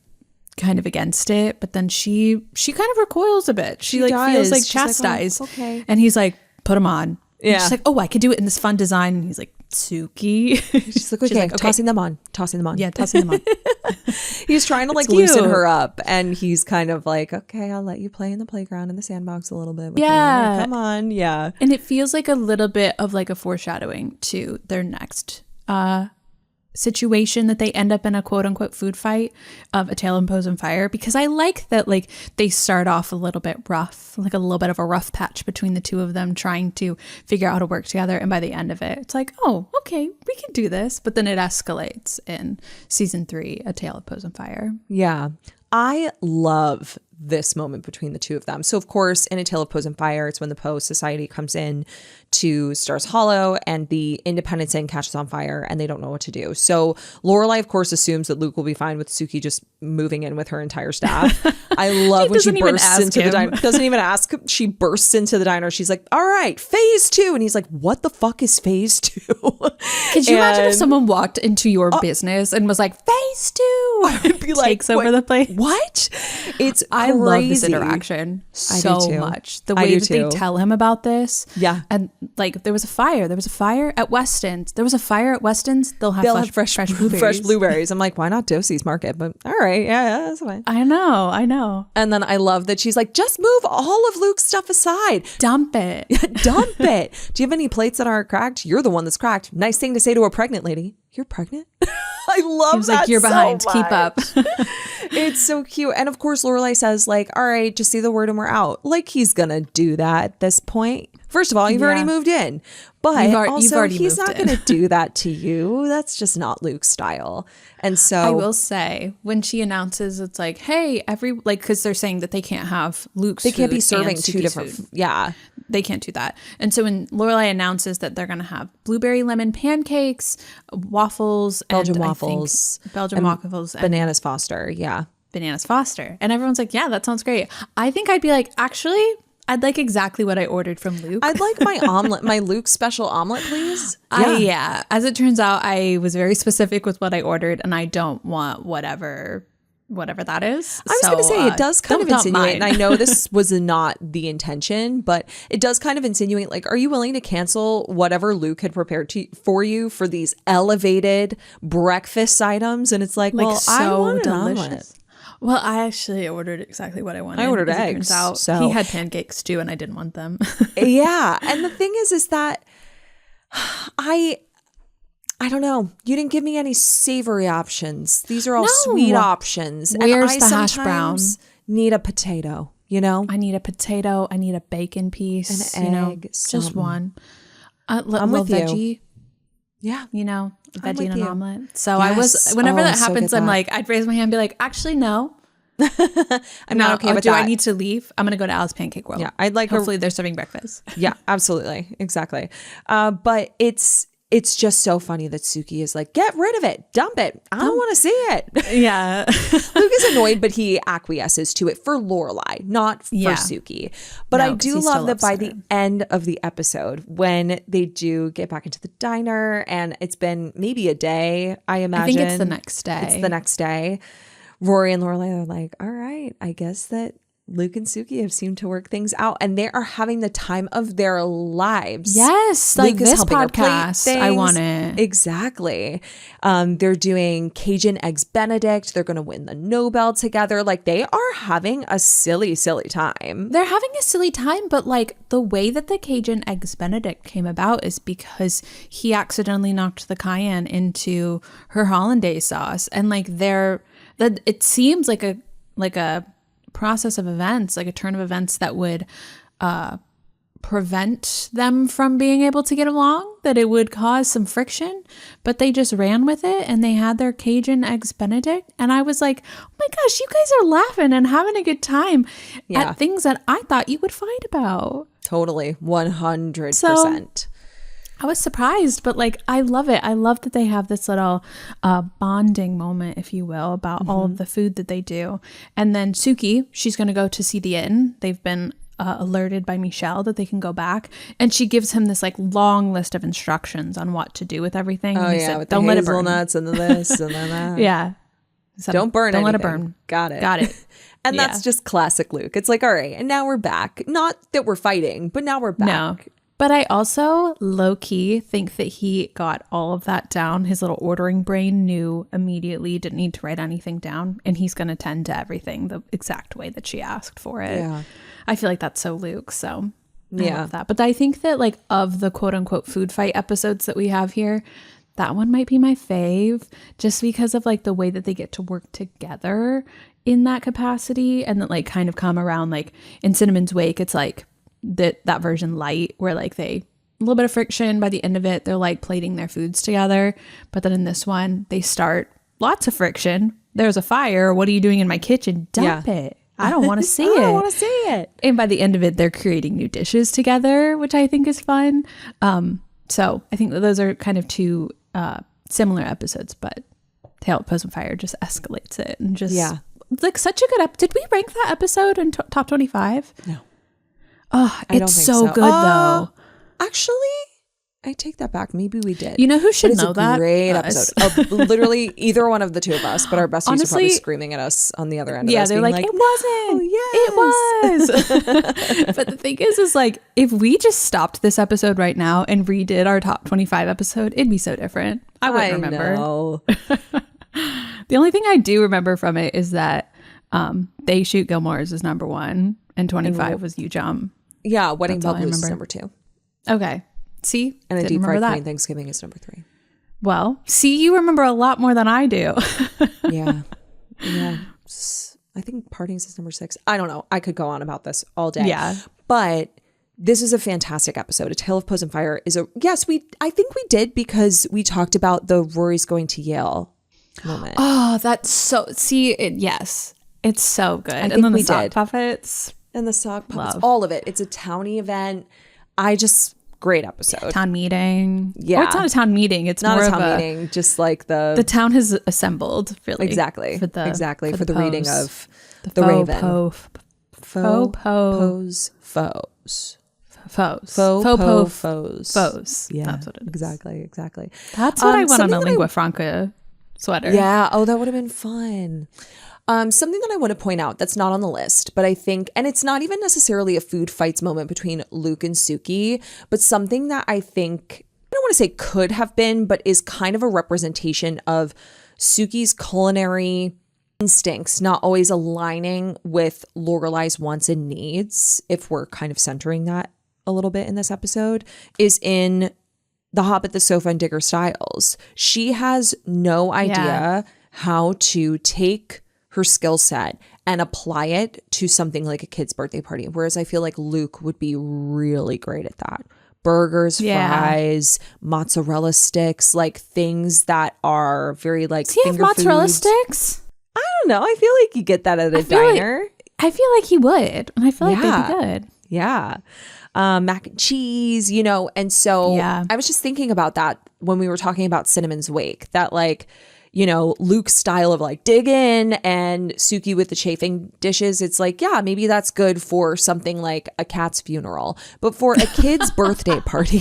kind of against it, but then she kind of recoils a bit. She like feels like chastised. Like, oh, okay. And he's like, put them on. Yeah. And she's like, oh, I could do it in this fun design. And he's like, Sookie. She's like, okay, tossing them on. Yeah, tossing them on. He's trying to like loosen her up, and he's kind of like, okay, I'll let you play in the playground in the sandbox a little bit with me. Come on. Yeah. And it feels like a little bit of like a foreshadowing to their next situation that they end up in a quote unquote food fight of A Tale of Pose and Fire, because I like that like they start off a little bit rough, like a little bit of a rough patch between the two of them trying to figure out how to work together, and by the end of it it's like, oh, okay, we can do this. But then it escalates in season 3, A Tale of Pose and Fire. Yeah. I love this moment between the two of them. So of course, in A Tale of Pose and Fire, it's when the Poe Society comes in to Stars Hollow and the Independence Inn catches on fire and they don't know what to do. So Lorelai, of course, assumes that Luke will be fine with Sookie just moving in with her entire staff. I love when she bursts into the diner. Doesn't even ask. She bursts into the diner. She's like, all right, phase 2. And he's like, what the fuck is phase 2? Could you imagine if someone walked into your business and was like, phase 2? I'd be like, takes over the place. What? It's I love this interaction so much. The way that they tell him about this. Yeah. And like, there was a fire at Weston's. They'll have fresh blueberries. Fresh blueberries. I'm like, why not Dosey's Market? But all right. Yeah, that's fine. I know. And then I love that she's like, just move all of Luke's stuff aside. Dump it. Dump it. Do you have any plates that aren't cracked? You're the one that's cracked. Nice thing to say to a pregnant lady. You're pregnant? I love He's that like, you're so behind. Much. Keep up. It's so cute. And of course, Lorelai says like, all right, just say the word and we're out. Like he's going to do that at this point. First of all, you've already moved in. But also, he's not going to do that to you. That's just not Luke's style. And so I will say, when she announces, it's like, hey, because they're saying that they can't have Luke's They can't be food serving and two different food. Yeah. They can't do that. And so when Lorelai announces that they're going to have blueberry lemon pancakes, waffles, Belgian and waffles, and Bananas Foster. Yeah. Bananas Foster. And everyone's like, yeah, that sounds great. I think I'd be like, actually, I'd like exactly what I ordered from Luke. I'd like my omelet, my Luke special omelet, please. Yeah. As it turns out, I was very specific with what I ordered, and I don't want whatever that is. I was going to say, it does kind of insinuate, and I know this was not the intention, but it does kind of insinuate, like, are you willing to cancel whatever Luke had prepared for you for these elevated breakfast items? And it's like, well, so I want an omelet. Well, I actually ordered exactly what I wanted. I ordered eggs. So he had pancakes too, and I didn't want them. Yeah. And the thing is that I don't know. You didn't give me any savory options. These are all sweet options. Where's and the hash brown? Need a potato, you know? I need a potato. I need a bacon piece. An egg. Just one. I'm with veggie. You. Yeah. Veggie and an omelet. So yes. I was, whenever that happens, I'm like, I'd raise my hand and be like, actually, no. I'm not okay with that. Do I need to leave? I'm going to go to Alice Pancake World. Yeah. I'd like Hopefully they're serving breakfast. Yeah, absolutely. Exactly. But it's just so funny that Sookie is like, get rid of it. Dump it. I don't want to see it. Yeah. Luke is annoyed, but he acquiesces to it for Lorelai, not for Sookie. But I do love that by the end of the episode, when they do get back into the diner, and it's been maybe a day, I imagine. I think it's the next day. It's the next day. Rory and Lorelai are like, all right, I guess that Luke and Sookie have seemed to work things out, and they are having the time of their lives. Yes, Luke like this podcast. I want it. Exactly. They're doing Cajun Eggs Benedict. They're going to win the Nobel together. Like, they are having a silly, silly time. They're having a silly time, but like the way that the Cajun Eggs Benedict came about is because he accidentally knocked the cayenne into her hollandaise sauce, and like it seems like a process of events, like a turn of events that would prevent them from being able to get along, that it would cause some friction, but they just ran with it and they had their Cajun Eggs Benedict. And I was like, oh my gosh, you guys are laughing and having a good time at things that I thought you would fight about. Totally. 100%. So, I was surprised, but like, I love it. I love that they have this little bonding moment, if you will, about all of the food that they do. And then Sookie, she's going to go to see the inn. They've been alerted by Michelle that they can go back. And she gives him this like long list of instructions on what to do with everything. Oh, and yeah. said, with don't the let it burn. hazelnuts and the this and then that. Yeah. Don't burn Don't anything. let it burn. Got it. Got it. And Yeah. that's just classic Luke. It's like, all right, and now we're back. Not that we're fighting, but now we're back. No. But I also low-key think that he got all of that down. His little ordering brain knew immediately, didn't need to write anything down, and he's going to tend to everything the exact way that she asked for it. Yeah. I feel like that's so Luke, so I Yeah. love that. But I think that like of the quote-unquote food fight episodes that we have here, that one might be my fave just because of like the way that they get to work together in that capacity and that like kind of come around like in Cinnamon's Wake, it's like that version light where like a little bit of friction by the end of it, they're like plating their foods together. But then in this one, they start lots of friction. There's a fire. What are you doing in my kitchen? Dump it. I don't want to see it. I don't want to see it. And by the end of it, they're creating new dishes together, which I think is fun. So I think that those are kind of two similar episodes, but Tale of Pose and Fire just escalates it and just like such a good did we rank that episode in top 25? No. Oh, I don't it's think so good though. Actually, I take that back. Maybe we did. You know who should But it's know a that? Great Us. episode. Literally either one of the two of us, but our besties are probably Honestly, screaming at us on the other end of Yeah, us. they're being like, it "Oh, wasn't. It was. But the thing is like, if we just stopped this episode right now and redid our top 25 episode, it'd be so different. I wouldn't remember. Know. The only thing I do remember from it is that They Shoot Gilmore's is number 1 and 25 was You Jump. Yeah, Wedding That's all I Bell Blues is remember. number 2. Okay. See? And a Didn't Deep remember Fried that. Korean Thanksgiving is number 3. Well, see, you remember a lot more than I do. Yeah. Yeah. I think Partings is number 6. I don't know. I could go on about this all day. Yeah. But this is a fantastic episode. A Tale of Pose and Fire is a I think we did because we talked about the Rory's going to Yale moment. Oh, that's so, yes. It's so good. think And then we the sock did. puppets. And the sock puppets, Love. all of it. It's a townie event. Great episode. Town meeting. Yeah. Or it's not a town meeting. It's Not more a of town meeting, just like the town has assembled, really. exactly for the reading of the faux Raven. Faux Faux pose. foes. Foes. Faux Faux po po foes. foes. Yeah, That's what it is. Exactly. That's what I want on something a that lingua franca sweater. Yeah. Oh, that would have been fun. Something that I want to point out that's not on the list, but I think, and it's not even necessarily a food fights moment between Luke and Sookie, but something that I think, I don't want to say could have been, but is kind of a representation of Sookie's culinary instincts not always aligning with Lorelai's wants and needs, if we're kind of centering that a little bit in this episode, is in The Hobbit, the Sofa, and Digger Styles. She has no idea how to take her skill set and apply it to something like a kid's birthday party. Whereas I feel like Luke would be really great at that. Burgers, fries, mozzarella sticks, like things that are very like Does he have finger mozzarella foods. sticks? I don't know. I feel like you get that at a diner. I feel like he would. And I feel like they'd be good. Yeah. Mac and cheese, and so I was just thinking about that when we were talking about Cinnamon's Wake, that like, Luke's style of like dig in and Sookie with the chafing dishes. It's like, yeah, maybe that's good for something like a cat's funeral, but for a kid's birthday party,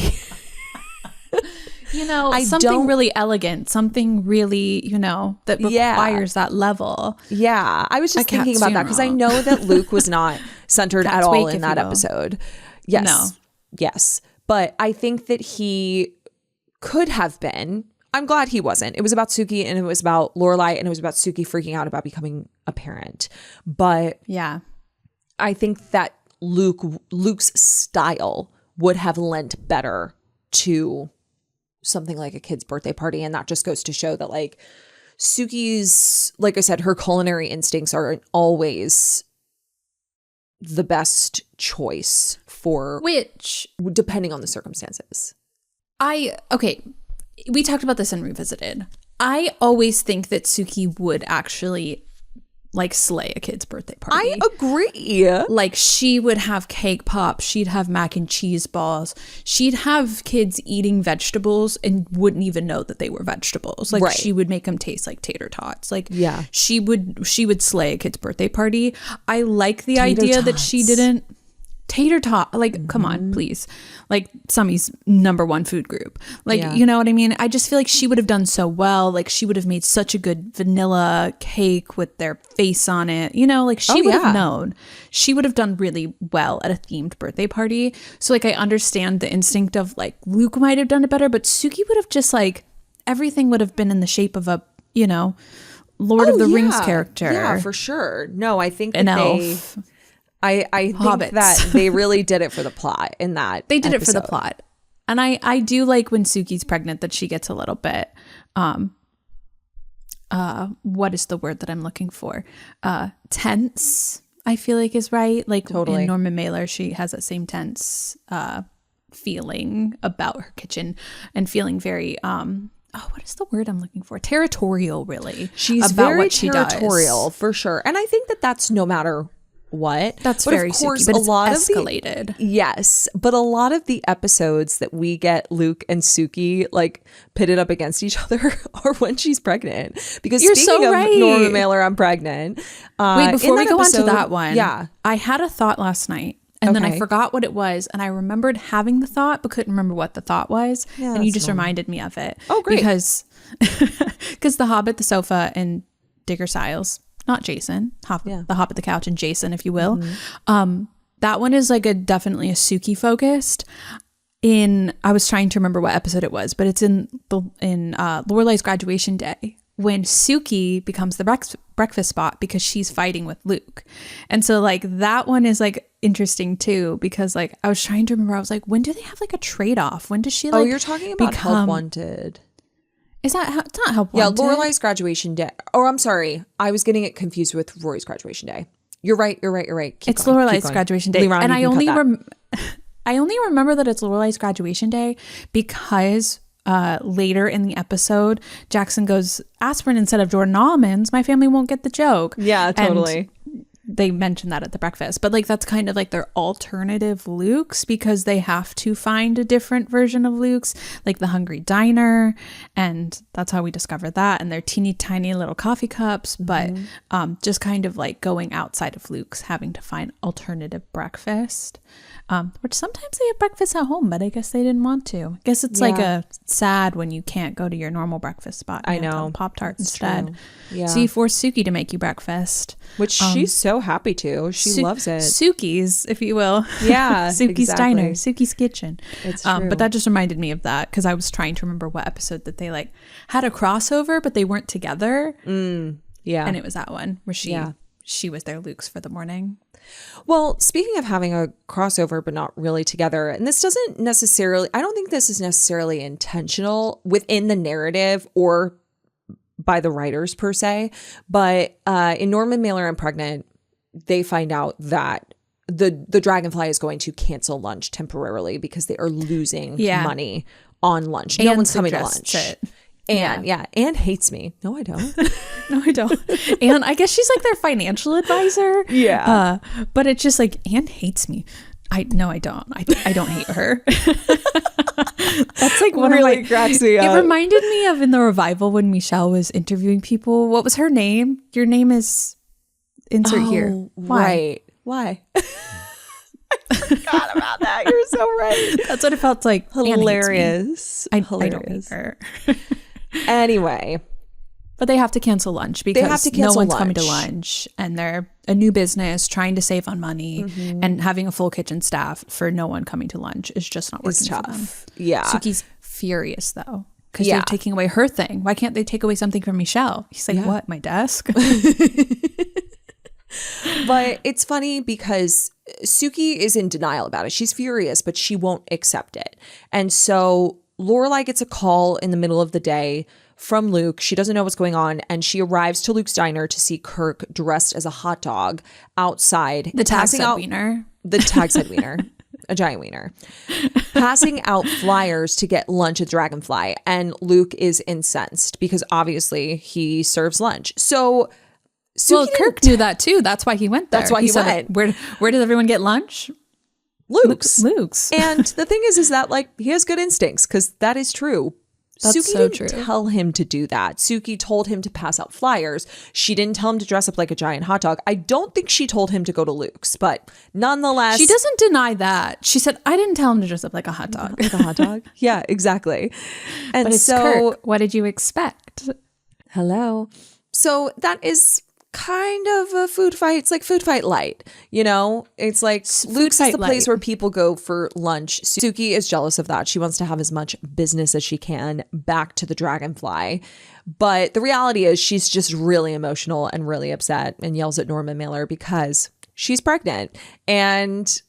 something really elegant, something really, that requires that level. Yeah. I was just thinking about that because I know that Luke was not centered at all in that episode. Yes. No. Yes. But I think that he could have been. I'm glad he wasn't. It was about Sookie and it was about Lorelai and it was about Sookie freaking out about becoming a parent. But yeah, I think that Luke's style would have lent better to something like a kid's birthday party. And that just goes to show that like Sookie's, like I said, her culinary instincts aren't always the best choice for which, depending on the circumstances. We talked about this in Revisited. I always think that Sookie would actually like slay a kid's birthday party. I agree. Like she would have cake pops. She'd have mac and cheese balls. She'd have kids eating vegetables and wouldn't even know that they were vegetables. Like she would make them taste like tater tots. Like she would slay a kid's birthday party. I like the idea that she didn't. tater tot, like, come on, please. Like, Summy's #1 food group. Like, you know what I mean? I just feel like she would have done so well. Like, she would have made such a good vanilla cake with their face on it. You know, like, she would have known. She would have done really well at a themed birthday party. So, like, I understand the instinct of, like, Luke might have done it better, but Sookie would have just, like, everything would have been in the shape of a, you know, Lord of the Rings character. Yeah, for sure. No, I think that an elf. I think Hobbits. that they really did it for the plot in that They did episode. it for the plot. And I do like when Sookie's pregnant that she gets a little bit, what is the word that I'm looking for? Tense, I feel like is right. Like in Norman Mailer, she has that same tense feeling about her kitchen and feeling very, what is the word I'm looking for? Territorial, really. She's about very what she territorial, does. for sure. And I think that that's no matter what. That's but very of course, Sookie, but a it's lot escalated. Of yes, but a lot of the episodes that we get Luke and Sookie like pitted up against each other are when she's pregnant. Because You're speaking so of right. Norman Mailer, I'm pregnant. Wait, before we go on to that one, yeah, I had a thought last night. And then I forgot what it was. And I remembered having the thought, but couldn't remember what the thought was. Yeah, and you just reminded me of it. Oh, great. Because The Hobbit, the sofa, and Digger Stiles, not Jason, the Hobbit, the couch, and Jason, if you will. That one is like definitely a Sookie focused. I was trying to remember what episode it was, but it's in Lorelai's graduation day, when Sookie becomes the breakfast spot because she's fighting with Luke. And so like that one is like interesting too, because like I was trying to remember, I was like, when do they have like a trade-off? When does she like you're talking about Help Wanted. Is that it's not Help Wanted? Yeah, Lorelai's graduation day. Oh, I'm sorry. I was getting it confused with Rory's graduation day. You're right. It's Lorelai's graduation day. And I only remember that it's Lorelai's graduation day because later in the episode, Jackson goes, aspirin instead of Jordan almonds, my family won't get the joke. Yeah, totally. And they mentioned that at the breakfast, but like that's kind of like their alternative Lukes, because they have to find a different version of Luke's, like the Hungry Diner, and that's how we discovered that, and their teeny tiny little coffee cups, but just kind of like going outside of Luke's, having to find alternative breakfast. Which sometimes they have breakfast at home, but I guess they didn't want to. I guess it's like a sad when you can't go to your normal breakfast spot. I know. Pop-Tart instead. True. Yeah. So you force Sookie to make you breakfast. Which she's so happy to. She loves it. Sookie's, if you will. Yeah, Sookie's Diner, Sookie's Kitchen. It's true. But that just reminded me of that, because I was trying to remember what episode that they like had a crossover, but they weren't together. Yeah. And it was that one where she was their Luke's for the morning. Well, speaking of having a crossover but not really together, and this doesn't necessarily, I don't think this is necessarily intentional within the narrative or by the writers per se, but in Norman Mailer and Pregnant, they find out that the Dragonfly is going to cancel lunch temporarily because they are losing money on lunch. No one's coming to lunch. And Anne hates me. No, I don't. No, I don't. And I guess she's like their financial advisor. Yeah. But it's just like, Anne hates me. I don't. I don't hate her. That's like one really of my cracks me up. It reminded me of in the revival when Michelle was interviewing people. What was her name? Your name is insert here. Why? Right. Why? I forgot about that. You're so right. That's what it felt like. Hilarious. I don't hate her. Anyway. But they have to cancel lunch because no one's coming to lunch, and they're a new business trying to save on money, and having a full kitchen staff for no one coming to lunch is just not working for them. Yeah. Sookie's furious though, because they're taking away her thing. Why can't they take away something from Michelle? He's like, what, my desk? But it's funny because Sookie is in denial about it. She's furious, but she won't accept it. And so Lorelai gets a call in the middle of the day from Luke. She doesn't know what's going on, and she arrives to Luke's diner to see Kirk dressed as a hot dog outside. The tag said wiener. The tag said wiener. A giant wiener. Passing out flyers to get lunch at Dragonfly. And Luke is incensed because obviously he serves lunch. So Sookie Kirk knew that too. That's why he went there. That's why he went. Where does everyone get lunch? Luke's. Luke's. And the thing is that like he has good instincts, because that is true. That's Sookie so didn't true. tell him to do that. Sookie told him to pass out flyers. She didn't tell him to dress up like a giant hot dog. I don't think she told him to go to Luke's, but nonetheless. She doesn't deny that. She said, I didn't tell him to dress up like a hot dog. Like a hot dog? Yeah, exactly. And But it's so, Kirk. What did you expect? hello. So that is kind of a food fight. It's like food fight light, you know? It's like Luke's is fight the place light. where people go for lunch. Sookie is jealous of that. She wants to have as much business as she can back to the Dragonfly. But the reality is she's just really emotional and really upset and yells at Norman Mailer because she's pregnant. And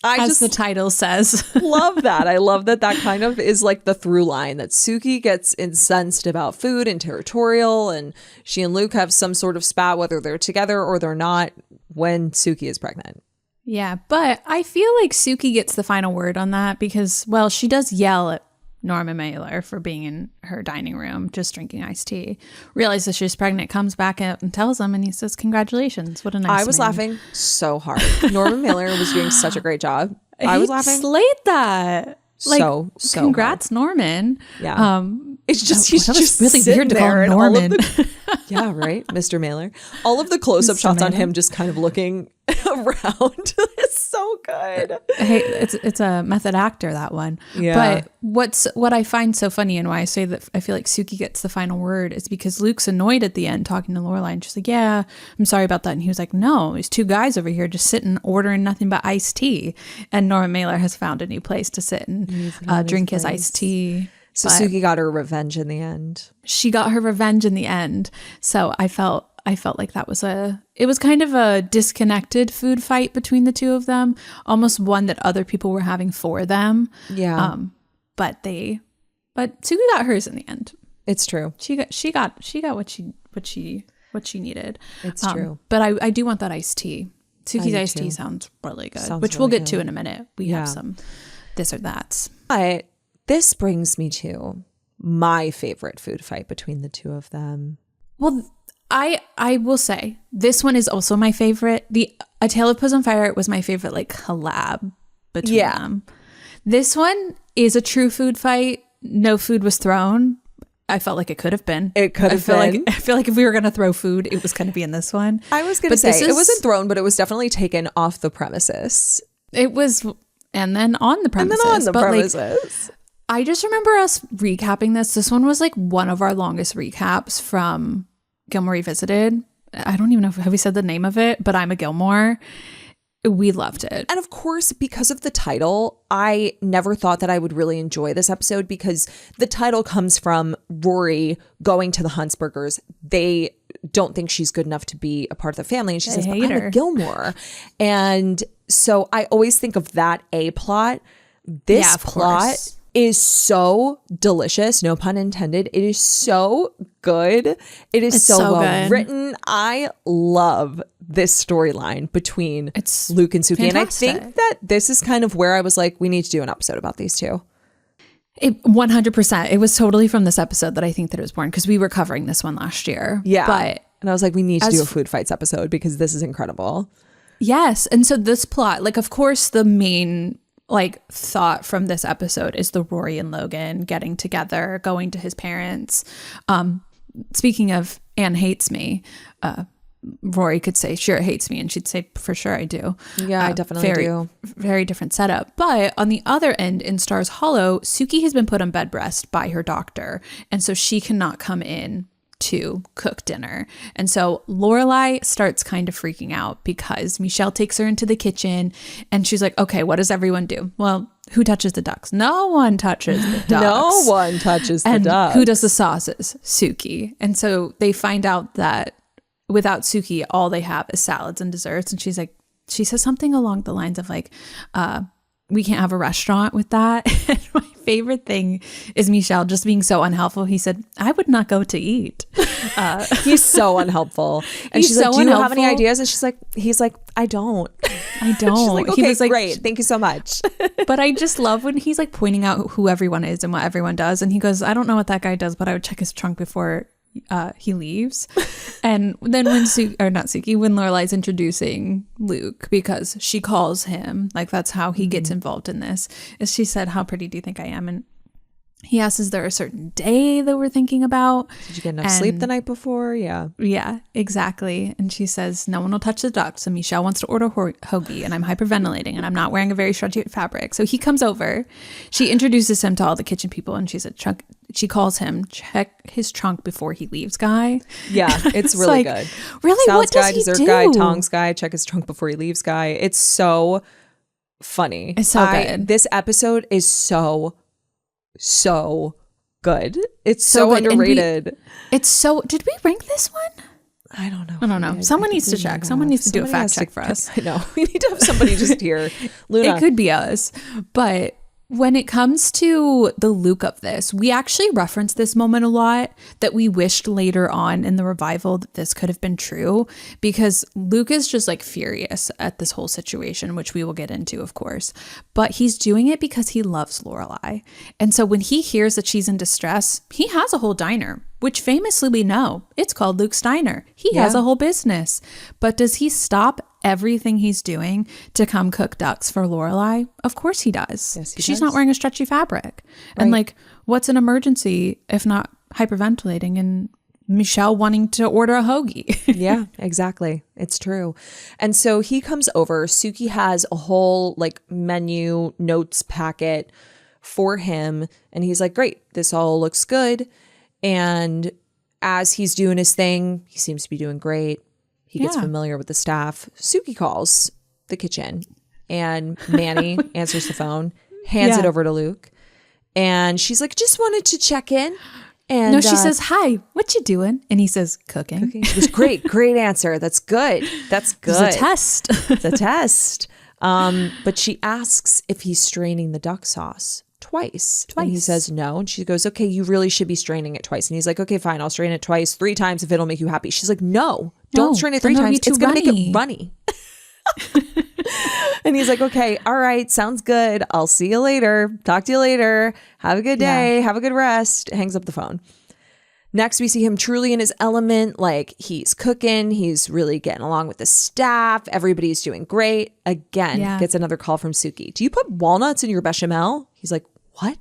I As just the title says. love that. I love that kind of is like the through line, that Sookie gets incensed about food and territorial, and she and Luke have some sort of spat, whether they're together or they're not, when Sookie is pregnant. Yeah, but I feel like Sookie gets the final word on that because, well, she does yell at Norman Mailer for being in her dining room just drinking iced tea. Realizes she's pregnant, comes back out and tells him, and he says, congratulations. What a nice I was man. laughing so hard. Norman Mailer was doing such a great job. I He was laughing slayed that. Like, so congrats, Norman. Yeah. It's just he's that was just really sitting weird to call there him and all of Norman. the- yeah, right, Mr. Mailer. All of the close-up Mr. shots on Mailer. him, just kind of looking around. It's so good. Hey, it's a method actor, that one. Yeah. But what I find so funny and why I say that I feel like Sookie gets the final word is because Luke's annoyed at the end talking to Lorelai, and she's like, yeah, I'm sorry about that. And he was like, no, there's two guys over here just sitting ordering nothing but iced tea. And Norman Mailer has found a new place to sit and drink his iced tea. So But Sookie got her revenge in the end. she got her revenge in the end. So I felt like that was it was kind of a disconnected food fight between the two of them, almost one that other people were having for them. Yeah. But Sookie got hers in the end. It's true. She got what she needed. It's true. But I do want that iced tea. Sookie's do iced too. tea sounds really good, Sounds which we'll really get to good. in a minute. We Yeah. have some this or that's. But this brings me to my favorite food fight between the two of them. Well, I will say this one is also my favorite. A Tale of Pose on Fire was my favorite like collab between them. This one is a true food fight. No food was thrown. I felt like it could have been. It could have been. I feel like if we were going to throw food, it was going to be in this one. I was going to say, it wasn't thrown, but it was definitely taken off the premises. It was, and then on the premises. And then on the But, like, premises. I just remember us recapping this. This one was like one of our longest recaps from Gilmore Revisited. I don't even know have we said the name of it, but I'm a Gilmore. We loved it. And of course, because of the title, I never thought that I would really enjoy this episode because the title comes from Rory going to the Huntsburgers. They don't think she's good enough to be a part of the family. And she says, but I'm a Gilmore. And so I always think of that A plot. This plot is so delicious, no pun intended. It is so good. It's so well good. written. I love this storyline between Luke and Sookie. Fantastic. And I think that this is kind of where I was like, we need to do an episode about these two. 100%. It was totally from this episode that I think that it was born because we were covering this one last year. Yeah. But and I was like, we need to do a food fights episode because this is incredible. yes. And so this plot, like, of course, the main like thought from this episode is the Rory and Logan getting together, going to his parents. Speaking of Anne hates me, Rory could say, sure, hates me. And she'd say, for sure, I do. Yeah, I definitely do. Very different setup. But on the other end, in Stars Hollow, Sookie has been put on bed rest by her doctor. And so she cannot come in to cook dinner. And so Lorelai starts kind of freaking out because Michelle takes her into the kitchen and she's like, okay, what does everyone do? Well, who touches the ducks? No one touches the ducks. No one touches the ducks. Who does the sauces? Sookie. And so they find out that without Sookie, all they have is salads and desserts. And she's like, she says something along the lines of like, we can't have a restaurant with that. And my favorite thing is Michelle just being so unhelpful. He said, I would not go to eat. He's so unhelpful. And she's like, do you have any ideas? And he's like, I don't. I don't. She's like, okay, he was like, great. Thank you so much. But I just love when he's like pointing out who everyone is and what everyone does. And he goes, I don't know what that guy does, but I would check his trunk before he leaves. And then when when Lorelai's introducing Luke, because she calls him, like that's how he gets involved in this, is she said, how pretty do you think I am? And He asks, is there a certain day that we're thinking about? Did you get enough sleep the night before? Yeah. Yeah, exactly. And she says, no one will touch the duck. So Michelle wants to order hoagie and I'm hyperventilating and I'm not wearing a very stretchy fabric. So he comes over. She introduces him to all the kitchen people and she said, she calls him check his trunk before he leaves guy. Yeah, it's really good. Really? Salad's What does guy, he dessert do? guy, tongs guy, check his trunk before he leaves guy. It's so funny. It's so good. This episode is so good. It's so good. underrated. It's so, did we rank this one? I don't know. I don't know. Someone needs to check. Someone needs to do a fact check for us. I know. We need to have somebody just here. Luna. It could be us. But when it comes to the Luke of this, we actually reference this moment a lot, that we wished later on in the revival that this could have been true, because Luke is just like furious at this whole situation, which we will get into, of course. But he's doing it because he loves Lorelai. And so when he hears that she's in distress, he has a whole diner, which famously we know it's called Luke's Diner. He has a whole business. But does he stop everything he's doing to come cook ducks for Lorelai? Of course he does. Yes, She's not wearing a stretchy fabric. Right. And like, what's an emergency if not hyperventilating and Michelle wanting to order a hoagie? Yeah, exactly. It's true. And so he comes over. Sookie has a whole like menu notes packet for him. And he's like, great, this all looks good. And as he's doing his thing, he seems to be doing great. He gets familiar with the staff. Sookie calls the kitchen and Manny answers the phone, hands it over to Luke. And she's like, just wanted to check in. And no, she says, hi, what you doing? And he says, cooking. She goes, great answer. That's good. That's good. It's a test. It's a test. But she asks if he's straining the duck sauce twice. And he says no. And she goes, okay, you really should be straining it twice. And he's like, okay, fine. I'll strain it twice, 3 times if it'll make you happy. She's like, no, don't strain it 3 times. It's going to make it runny. And he's like, okay, all right, sounds good. I'll see you later. Talk to you later. Have a good day. Have a good rest. Hangs up the phone. Next, we see him truly in his element. Like, he's cooking. He's really getting along with the staff. Everybody's doing great. Again, gets another call from Sookie. Do you put walnuts in your bechamel? He's like, what?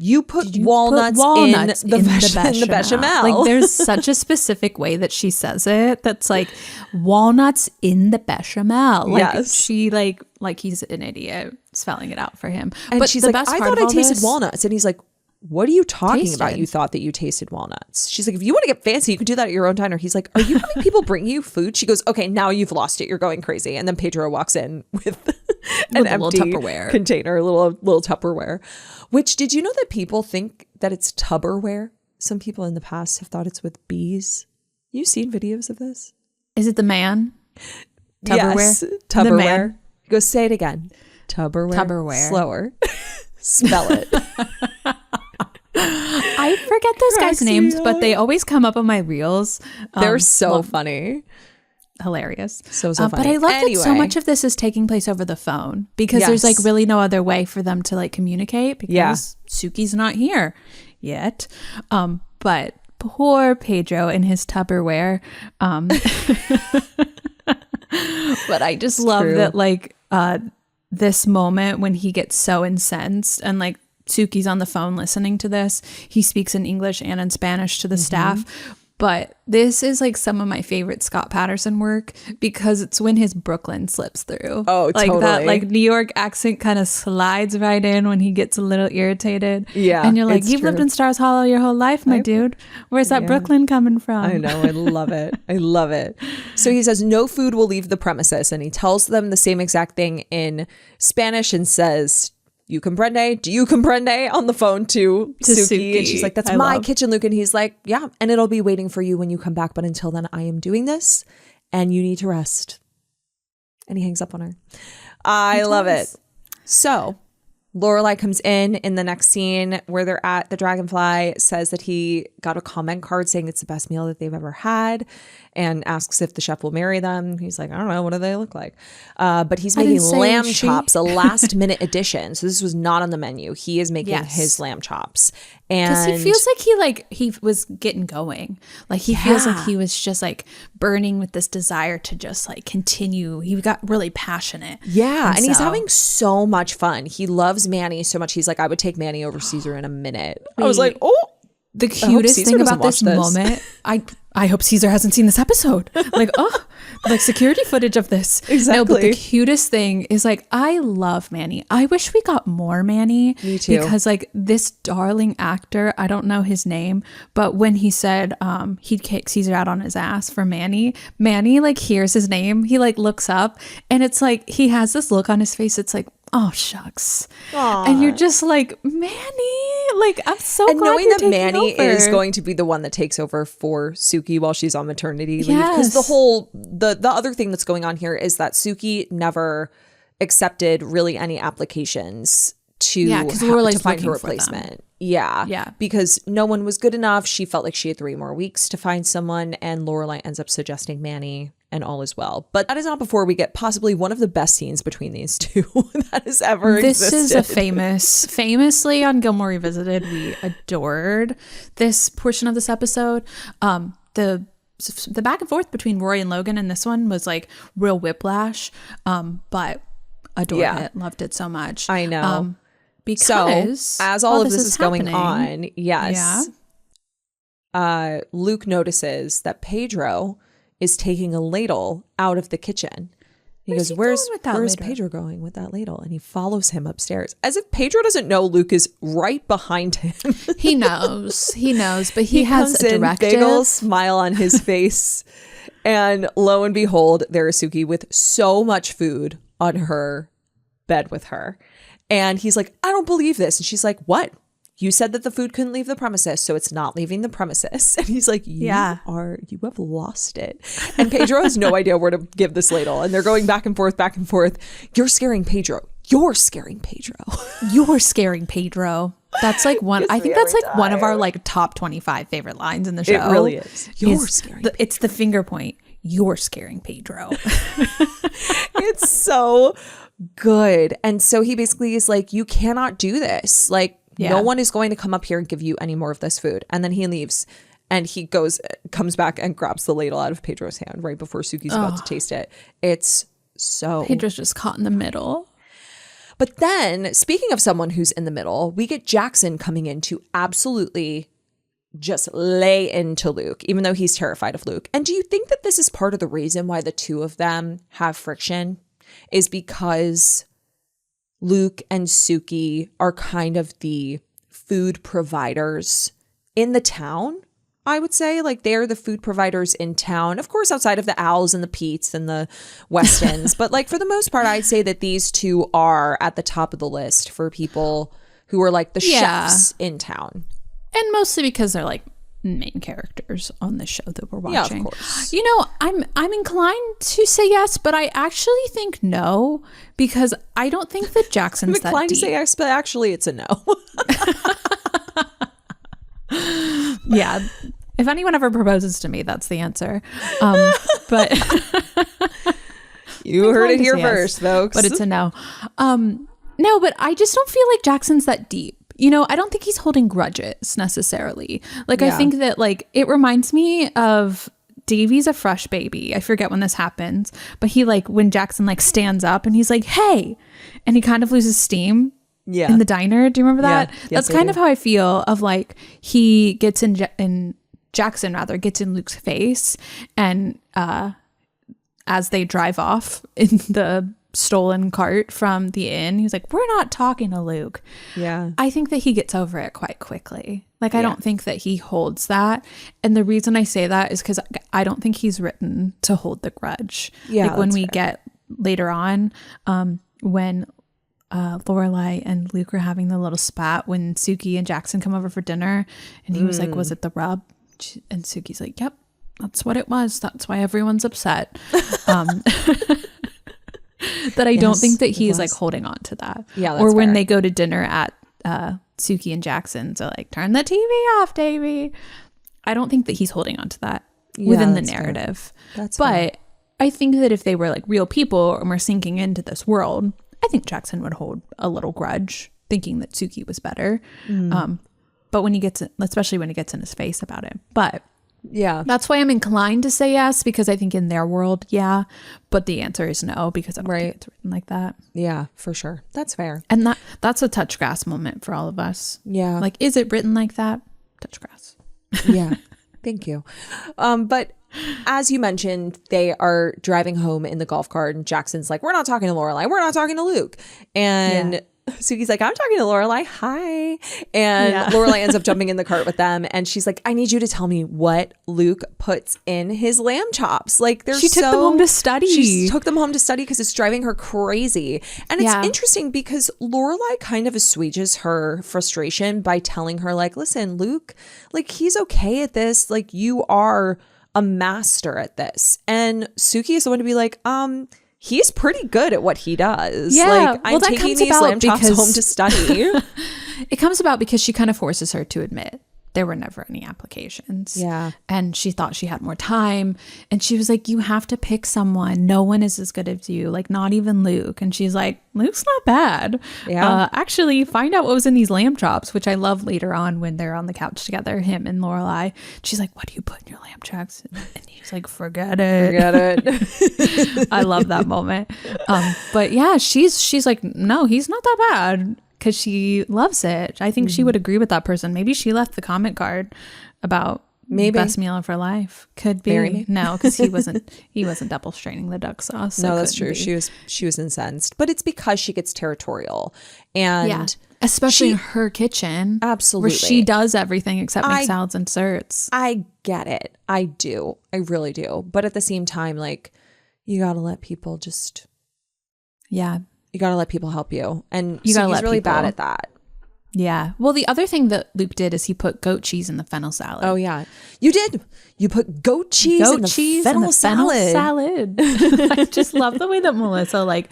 You put walnuts in the bechamel. Like, there's such a specific way that she says it that's like, walnuts in the bechamel. Like, she like he's an idiot spelling it out for him. And but she's the like, best I part thought of I tasted this, walnuts. And he's like, what are you talking about? You thought that you tasted walnuts. She's like, if you want to get fancy, you can do that at your own diner. He's like, are you having people bring you food? She goes, okay, now you've lost it. You're going crazy. And then Pedro walks in with an empty Tupperware container, a little Tupperware. Which, did you know that people think that it's Tupperware? Some people in the past have thought it's with bees. You've seen videos of this? Is it the man? Tupperware? Yes, Tupperware. Go say it again. Tupperware. Slower. Spell it. I forget those guys' names, but they always come up on my reels. They're so funny. Hilarious. So funny. But I love that so much of this is taking place over the phone, because there's like really no other way for them to like communicate, because Sookie's not here yet. But poor Pedro and his Tupperware. But I just love that, like, this moment when he gets so incensed and like Sookie's on the phone listening to this. He speaks in English and in Spanish to the staff. But this is like some of my favorite Scott Patterson work, because it's when his Brooklyn slips through. Oh, like totally. that like New York accent kind of slides right in when he gets a little irritated. Yeah. And you're like, you've lived in Stars Hollow your whole life, my dude. Where's that Brooklyn coming from? I know. I love it. I love it. So he says no food will leave the premises, and he tells them the same exact thing in Spanish and says, you comprende? Do you comprende? On the phone to Sookie. And she's like, that's my kitchen, Luke. And he's like, yeah, and it'll be waiting for you when you come back. But until then, I am doing this and you need to rest. And he hangs up on her. I love it. So Lorelai comes in the next scene where they're at the Dragonfly, says that he got a comment card saying it's the best meal that they've ever had, and asks if the chef will marry them. He's like, I don't know, what do they look like? But he's making lamb chops, a last minute addition. So this was not on the menu. He is making his lamb chops. And he feels like he was getting going. Like he feels like he was just like burning with this desire to just like continue. He got really passionate. Yeah. And he's having so much fun. He loves Manny so much. He's like, I would take Manny over Caesar in a minute. I was like, oh. The cutest thing about this moment, I hope Caesar hasn't seen this episode. Like, like security footage of this. Exactly. No, but the cutest thing is like, I love Manny. I wish we got more Manny. Me too. Because like this darling actor, I don't know his name, but when he said he'd kick Caesar out on his ass for Manny like hears his name. He like looks up and it's like, he has this look on his face. It's like, oh shucks. Aww. And you're just like, Manny, like I'm so and glad knowing you're that Manny over. is going to be the one that takes over for Sookie while she's on maternity leave, because the other thing that's going on here is that Sookie never accepted really any applications to find her replacement. Yeah, because no one was good enough. She felt like she had 3 more weeks to find someone, and Lorelai ends up suggesting Manny, and all is well. But that is not before we get possibly one of the best scenes between these two that has ever existed. This is a famously on Gilmore Revisited, we adored this portion of this episode. The back and forth between Rory and Logan in this one was like real whiplash, but adored it, loved it so much. I know. Because so, as all of this is going on, Luke notices that Pedro is taking a ladle out of the kitchen. He goes, where's Pedro going with that ladle? And he follows him upstairs, as if Pedro doesn't know Luke is right behind him. He knows, but he has a directive. Big ol' smile on his face. And lo and behold, there is Sookie with so much food on her bed with her. And he's like, I don't believe this. And she's like, what? You said that the food couldn't leave the premises, so it's not leaving the premises. And he's like, you have lost it. And Pedro has no idea where to give this ladle. And they're going back and forth. You're scaring Pedro. You're scaring Pedro. You're scaring Pedro. That's like I think that's like one of our like top 25 favorite lines in the show. It really is. You're scaring Pedro. It's the finger point. You're scaring Pedro. It's so good. And so he basically is like, you cannot do this. Like, no one is going to come up here and give you any more of this food. And then he leaves and he comes back and grabs the ladle out of Pedro's hand right before Sookie's about to taste it. It's so... Pedro's just caught in the middle. But then, speaking of someone who's in the middle, we get Jackson coming in to absolutely just lay into Luke, even though he's terrified of Luke. And do you think that this is part of the reason why the two of them have friction? Is because Luke and Sookie are kind of the food providers in the town, I would say. Like, they're the food providers in town. Of course, outside of the Owls and the Petes and the Westons. But like, for the most part, I'd say that these two are at the top of the list for people who are like the chefs in town. And mostly because they're like main characters on the show that we're watching. Yeah, of course. You know, I'm inclined to say yes, but I actually think no, because I don't think that Jackson's that deep. I'm inclined to say yes, but actually it's a no. Yeah. If anyone ever proposes to me, that's the answer. But you heard it here first, folks. But it's a no. No, but I just don't feel like Jackson's that deep. You know, I don't think he's holding grudges necessarily. Like, I think that, like, it reminds me of Davy's a fresh baby. I forget when this happens, but he, like, when Jackson, like, stands up and he's like, hey, and he kind of loses steam in the diner. Do you remember that? Yeah. That's kind of how I feel of, like, he gets Jackson gets in Luke's face, and as they drive off in the stolen cart from the inn, he's like, we're not talking to Luke. Yeah. I think that he gets over it quite quickly. Like, I don't think that he holds that. And the reason I say that is because I don't think he's written to hold the grudge. Yeah. Like, when we get later on, when Lorelai and Luke are having the little spat when Sookie and Jackson come over for dinner, and he was like, was it the rub? And Sookie's like, yep, that's what it was. That's why everyone's upset. That I don't think that he's like holding on to that. Yeah, that's or when fair. they go to dinner at Sookie and Jackson, so like, turn the TV off, Davy. I don't think that he's holding on to that within the narrative. That's but fair. I think that if they were like real people and we're sinking into this world, I think Jackson would hold a little grudge, thinking that Sookie was better. but when he gets, especially when he gets in his face about it. But yeah, that's why I'm inclined to say yes, because I think in their world, yeah. But the answer is no, because I don't think it's written like that. Yeah, for sure. That's fair. And that's a touch grass moment for all of us. Yeah. Like, is it written like that? Touch grass. Yeah. Thank you. But as you mentioned, they are driving home in the golf cart, and Jackson's like, we're not talking to Lorelai. We're not talking to Luke. And Sookie's like, I'm talking to Lorelai. Hi. And Lorelai ends up jumping in the cart with them. And she's like, I need you to tell me what Luke puts in his lamb chops. Like, she took them home to study. She took them home to study because it's driving her crazy. And it's interesting because Lorelai kind of assuages her frustration by telling her, like, listen, Luke, like, he's okay at this. Like, you are a master at this. And Sookie is the one to be like, he's pretty good at what he does. Yeah. Like, I'm taking these lamb chops home to study. It comes about because she kind of forces her to admit there were never any applications. Yeah. And she thought she had more time. And she was like, you have to pick someone. No one is as good as you. Like, not even Luke. And she's like, Luke's not bad. Yeah. Actually, find out what was in these lamb chops, which I love later on when they're on the couch together, him and Lorelai. She's like, what do you put in your lamb chops? And he's like, forget it. Forget it. I love that moment. But yeah, she's like, no, he's not that bad. Because she loves it. I think she would agree with that person. Maybe she left the comment card about best meal of her life. Could be. Marry me. No, because he wasn't double straining the duck sauce. So no, that's true. Be. She was incensed, but it's because she gets territorial, and especially in her kitchen, absolutely, where she does everything except make salads and desserts. I get it. I do. I really do. But at the same time, like, you got to let people just. Yeah. You got to let people help you. And you he's really bad at that. Yeah. Well, the other thing that Luke did is he put goat cheese in the fennel salad. Oh, yeah. You did. You put goat cheese in the fennel salad. I just love the way that Melissa like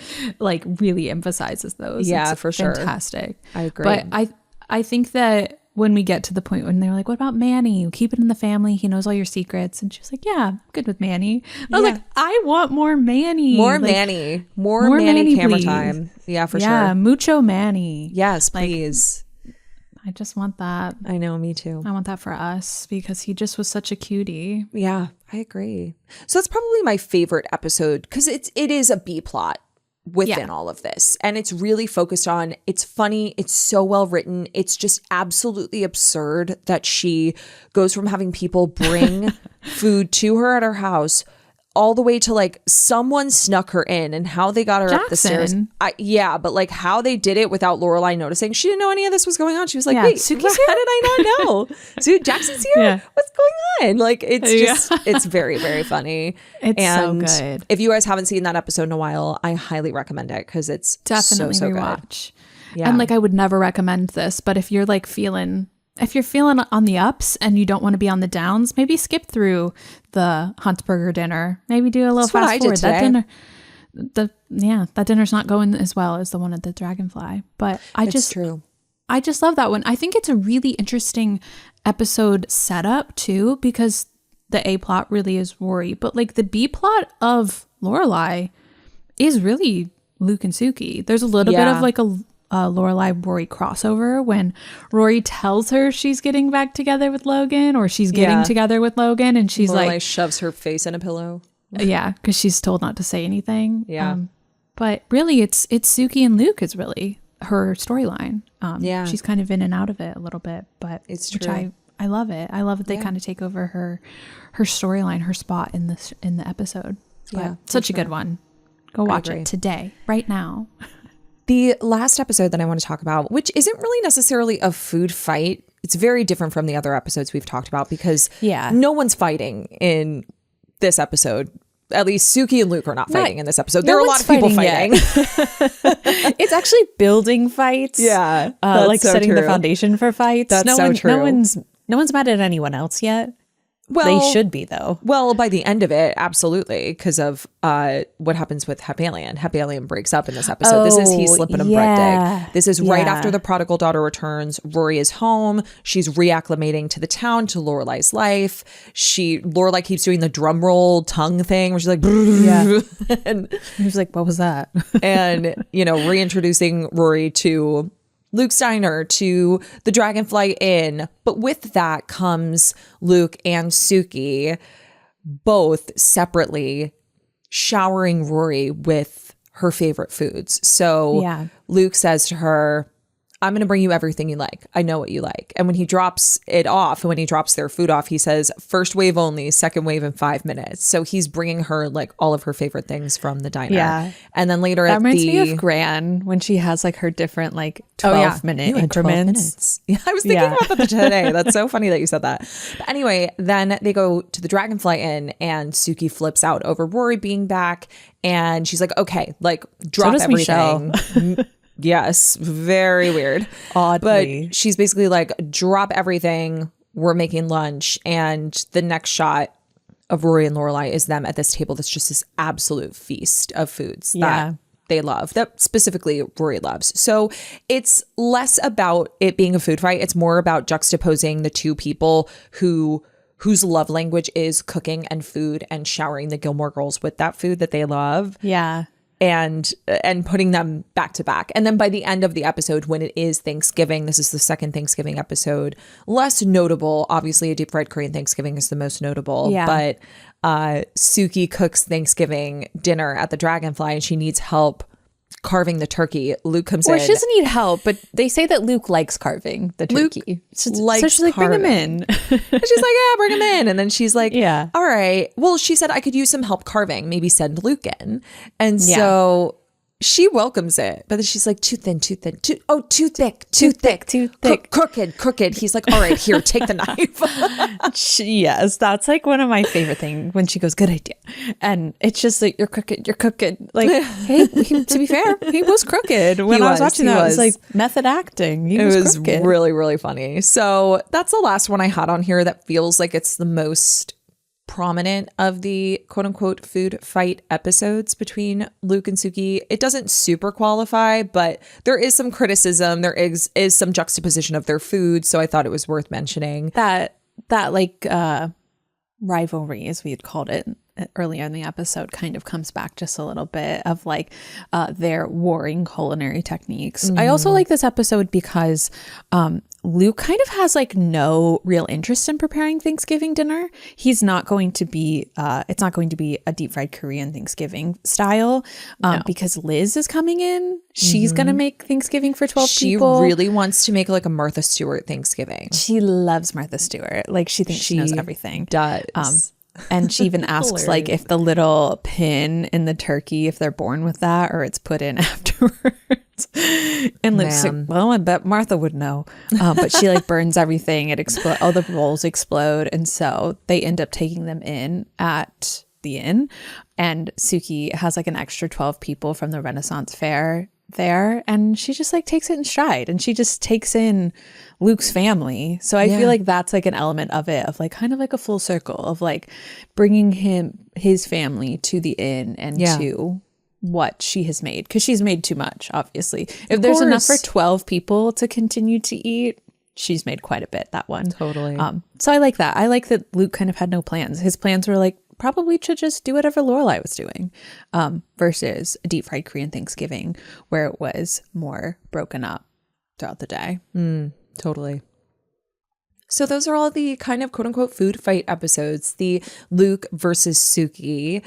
really emphasizes those. Yeah, it's for sure. Fantastic. I agree. But I think that when we get to the point when they're like, what about Manny? Keep it in the family. He knows all your secrets. And she's like, yeah, I'm good with Manny. I was like, I want more Manny. More like, Manny. More Manny camera please. Time. Yeah, for sure. Yeah, mucho Manny. Yes, please. I just want that. I know, me too. I want that for us because he just was such a cutie. Yeah, I agree. So that's probably my favorite episode because it is a B plot within all of this. And it's really focused on, it's funny, it's so well written. It's just absolutely absurd that she goes from having people bring food to her at her house all the way to like someone snuck her in and how they got her up the stairs. But like how they did it without Lorelai noticing. She didn't know any of this was going on. She was like, wait, Sookie's how did I not know? So Jackson's here? Yeah. What's going on? Like, it's just, it's very, very funny. It's so good. If you guys haven't seen that episode in a while, I highly recommend it because it's definitely so rewatch. Good. Yeah. And like, I would never recommend this, but if you're like if you're feeling on the ups and you don't want to be on the downs, maybe skip through the Huntsburger dinner. Maybe do a little fast forward. That dinner's not going as well as the one at the Dragonfly. But I just love that one. I think it's a really interesting episode setup too, because the A plot really is Rory, but like the B plot of Lorelai is really Luke and Sookie. There's a little bit of like a Lorelai Rory crossover when Rory tells her she's getting back together with Logan or she's getting together with Logan, and she's Lorelai like shoves her face in a pillow. Yeah, because she's told not to say anything. Yeah. But really it's Sookie and Luke is really her storyline. She's kind of in and out of it a little bit, but it's true. Which I love it. I love that they kind of take over her storyline, her spot in the episode. Yeah, such a good one. Go watch it today, right now. The last episode that I want to talk about, which isn't really necessarily a food fight, it's very different from the other episodes we've talked about because no one's fighting in this episode. At least Sookie and Luke are not fighting in this episode. There are a lot of people fighting. It's actually building fights. Yeah. Like setting the foundation for fights. That's so true. No one's mad at anyone else yet. Well, they should be, though. Well, by the end of it, absolutely, because of what happens with Happy Alien. Happy Alien breaks up in this episode. This is he slipping a bread dig. This is right after the prodigal daughter returns. Rory is home. She's reacclimating to the town, to Lorelai's life. Lorelai keeps doing the drum roll tongue thing, where she's like, and he was like, what was that? And, reintroducing Rory to Luke's diner to the Dragonfly Inn. But with that comes Luke and Sookie both separately showering Rory with her favorite foods. So Luke says to her, I'm going to bring you everything you like. I know what you like. And when he drops it off, when he drops their food off, he says, first wave only, second wave in 5 minutes. So he's bringing her like all of her favorite things from the diner. Yeah. And then later that reminds me of Gran when she has like her different like 12-minute increments. 12 I was thinking about that today. That's so funny that you said that. But anyway, then they go to the Dragonfly Inn and Sookie flips out over Rory being back. And she's like, okay, like drop everything. Yes, very weird. Oddly. But she's basically like, drop everything. We're making lunch. And the next shot of Rory and Lorelai is them at this table that's just this absolute feast of foods that they love, that specifically Rory loves. So it's less about it being a food fight. It's more about juxtaposing the two people whose love language is cooking and food and showering the Gilmore girls with that food that they love. Yeah. And putting them back to back. And then by the end of the episode, when it is Thanksgiving, this is the second Thanksgiving episode, less notable. Obviously, a deep fried Korean Thanksgiving is the most notable. Yeah. But Sookie cooks Thanksgiving dinner at the Dragonfly and she needs help carving the turkey. Luke comes in. She doesn't need help, but they say that Luke likes carving the turkey. Luke so she's like, bring him in. And she's like, yeah, bring him in. And then she's like, yeah, all right. Well, she said I could use some help carving. Maybe send Luke in. And so she welcomes it, but then she's like, too thin, too thick, too thick. Crooked. He's like, all right, here, take the knife. Yes, that's like one of my favorite things when she goes, good idea. And it's just like, you're crooked. Like, hey, to be fair, he was crooked. When I was watching that, it was like method acting. It was crooked. Really, really funny. So that's the last one I had on here that feels like it's the most prominent of the quote unquote food fight episodes between Luke and Sookie. It doesn't super qualify, but there is some criticism. There is some juxtaposition of their food. So I thought it was worth mentioning. That like rivalry, as we had called it earlier in the episode, kind of comes back just a little bit of like their warring culinary techniques. I also like this episode because Luke kind of has like no real interest in preparing Thanksgiving dinner. He's not going to be, it's not going to be a deep fried Korean Thanksgiving style because Liz is coming in. She's going to make Thanksgiving for 12 people. She really wants to make like a Martha Stewart Thanksgiving. She loves Martha Stewart. Like she thinks she knows everything. Does. And she even asks like if the little pin in the turkey, if they're born with that or it's put in afterwards. And Luke's like, well, I bet Martha would know. But she like burns everything. It explodes. All the rolls explode. And so they end up taking them in at the inn. And Sookie has like an extra 12 people from the Renaissance Fair there, and she just like takes it in stride, and she just takes in Luke's family. So I feel like that's like an element of it, of like kind of like a full circle of like bringing his family to the inn and to what she has made, because she's made too much, obviously. If there's enough for 12 people to continue to eat, she's made quite a bit, that one. Totally. So I like that. I like that Luke kind of had no plans. His plans were like, probably to just do whatever Lorelai was doing, versus a deep fried Korean Thanksgiving where it was more broken up throughout the day. Totally. So those are all the kind of quote unquote food fight episodes, the Luke versus Sookie,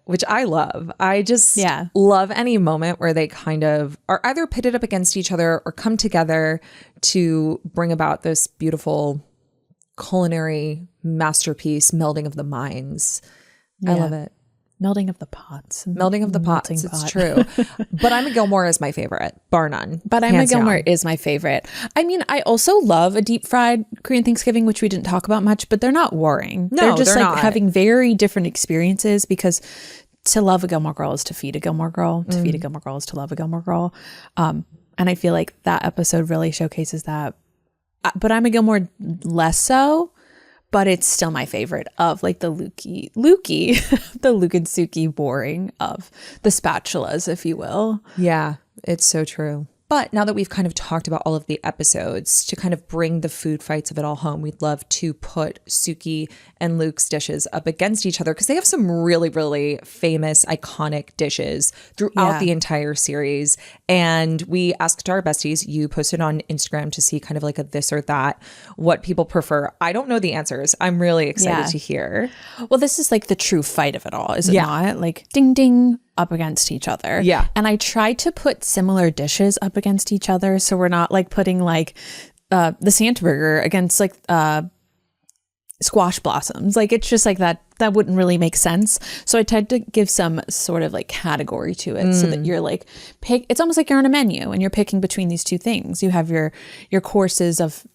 which I love. I just love any moment where they kind of are either pitted up against each other or come together to bring about this beautiful culinary masterpiece, melding of the minds. I love it. Melding of the pots. It's true. But I'm a Gilmore is my favorite, bar none. But I'm a Gilmore is my favorite. I mean, I also love a deep fried Korean Thanksgiving, which we didn't talk about much, but they're not warring. No, they're just they're like not. having very different experiences, because to love a Gilmore girl is to feed a Gilmore girl. To feed a Gilmore girl is to love a Gilmore girl. And I feel like that episode really showcases that. But I'm a Gilmore less so, but it's still my favorite of like the Lukey, the Luke and Sookie warring of the spatulas, if you will. Yeah, it's so true. But now that we've kind of talked about all of the episodes, to kind of bring the food fights of it all home, we'd love to put Sookie and Luke's dishes up against each other because they have some really, really famous, iconic dishes throughout the entire series. And we asked our besties, you posted on Instagram to see kind of like a this or that, what people prefer. I don't know the answers. I'm really excited to hear. Well, this is like the true fight of it all, is it not? Like ding, ding, up against each other. Yeah. And I tried to put similar dishes up against each other. So we're not like putting like the Santa burger against like squash blossoms. Like it's just like that wouldn't really make sense. So I tried to give some sort of like category to it so that you're like it's almost like you're on a menu and you're picking between these two things. You have your courses of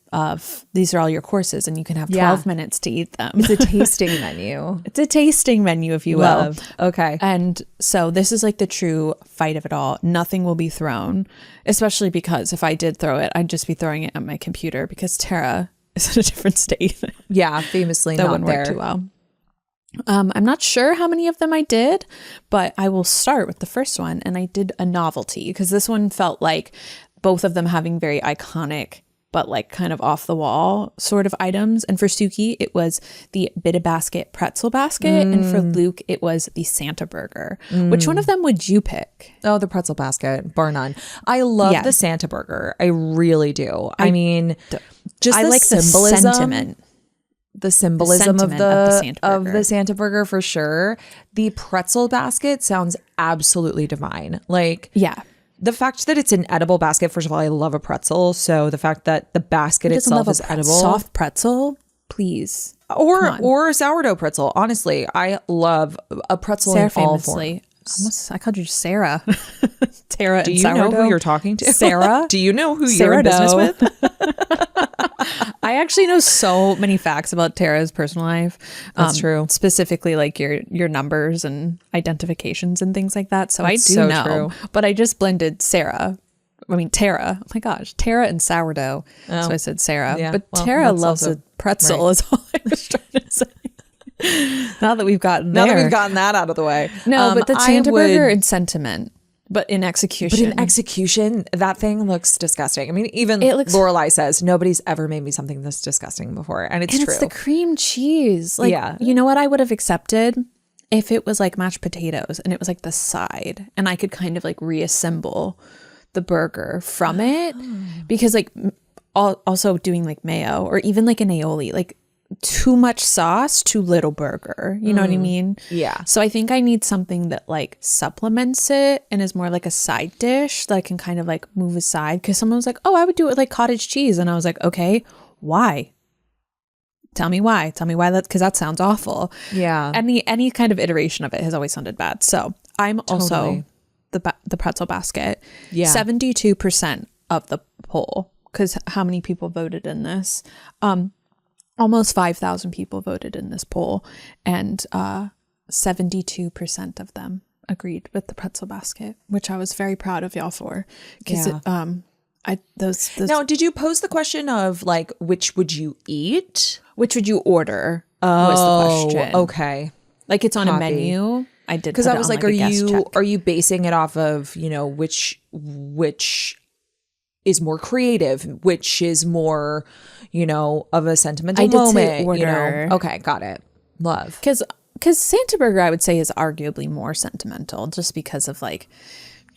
these are all your courses and you can have 12 minutes to eat them. It's a tasting menu. It's a tasting menu, if you will. Okay. And so this is like the true fight of it all. Nothing will be thrown, especially because if I did throw it, I'd just be throwing it at my computer because Tara is in a different state. Yeah, famously that not wouldn't there. work too well. I'm not sure how many of them I did, but I will start with the first one. And I did a novelty because this one felt like both of them having very iconic but like kind of off the wall sort of items. And for Sookie, it was the Bita Basket pretzel basket. And for Luke, it was the Santa burger. Which one of them would you pick? Oh, the pretzel basket, bar none. I love the Santa burger. I really do. I mean, just I the like symbolism. the sentiment. The symbolism of sentiment the Santa burger for sure. The pretzel basket sounds absolutely divine. Like, yeah. The fact that it's an edible basket, first of all, I love a pretzel. So the fact that the basket itself is edible. Soft pretzel, please. Or a sourdough pretzel. Honestly, I love a pretzel Sarah in all famously. forms. I called you Sarah. Tara Do and you sourdough. know who you're talking to? Sarah? Do you know who you're in business with? I actually know so many facts about Tara's personal life. That's true. Specifically like your numbers and identifications and things like that. So That's I do so know. true. But I just blended Tara. Oh my gosh, Tara and sourdough. So I said Sarah. Yeah, but well, Tara that's loves also- a pretzel is all I was trying to say. Now that we've gotten Now that we've gotten that out of the way. No, but the I Santa would- burger in sentiment. But in execution. But in execution, that thing looks disgusting. I mean, even It looks- Lorelai says nobody's ever made me something this disgusting before. And it's true. It's the cream cheese. Like, you know what I would have accepted? If it was like mashed potatoes and it was like the side and I could kind of like reassemble the burger from it. Because like also doing like mayo or even like an aioli, like too much sauce, too little burger. You know what I mean? Yeah. So I think I need something that like supplements it and is more like a side dish that I can kind of like move aside. Because someone was like, oh, I would do it with like cottage cheese. And I was like, okay, why? Tell me why. Tell me why that, because that sounds awful. Yeah. Any kind of iteration of it has always sounded bad. So I'm also the pretzel basket. Yeah. 72% of the poll, because how many people voted in this? Almost 5,000 people voted in this poll, and 72% of them agreed with the pretzel basket, which I was very proud of y'all for. Because those. Now, did you pose the question of like which would you eat? Which would you order? Was the question. Okay. Like it's on a menu. I did Because I was like, a guest check. are you basing it off of, you know, which is more creative, which is more, you know, of a sentimental I did moment? say order. You know? Okay, got it. Love. Because Santa burger, I would say, is arguably more sentimental, just because of like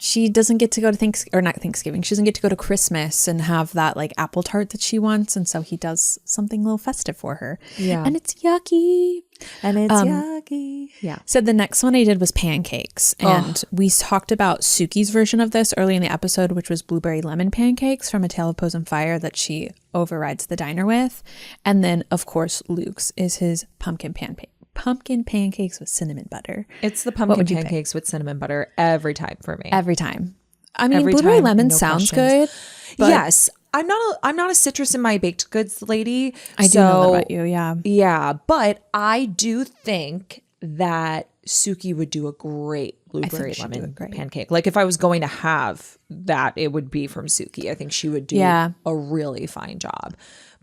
she doesn't get to go to Thanksgiving. She doesn't get to go to Christmas and have that like apple tart that she wants, and so he does something a little festive for her. Yeah, and it's yucky. Yucky. Yeah. So the next one I did was pancakes, and we talked about Sookie's version of this early in the episode, which was blueberry lemon pancakes from A Tale of Pose and Fire that she overrides the diner with, and then of course Luke's is his pumpkin pancakes with cinnamon butter. It's the pumpkin pancakes with cinnamon butter every time for me. Every time. I mean, blueberry lemon sounds good. But yes. I'm not a citrus in my baked goods lady. I do know that about you, yeah. Yeah, but I do think that Sookie would do a great blueberry lemon pancake. Like if I was going to have that, it would be from Sookie. I think she would do a really fine job.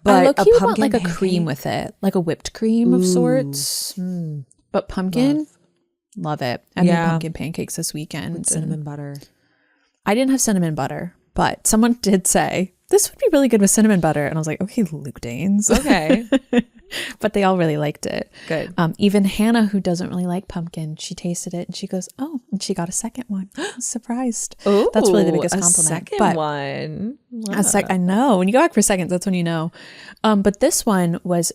But I would want like a cream with it, like a whipped cream of sorts. But pumpkin, love it. I made pumpkin pancakes this weekend. With cinnamon butter. I didn't have cinnamon butter, But someone did say, this would be really good with cinnamon butter. And I was like, okay, Luke Danes. Okay. But they all really liked it. Good. Even Hannah, who doesn't really like pumpkin, she tasted it and she goes, oh, and she got a second one. I was surprised. Oh, that's really the biggest compliment. Second one. I know. When you go back for seconds, that's when you know. But this one was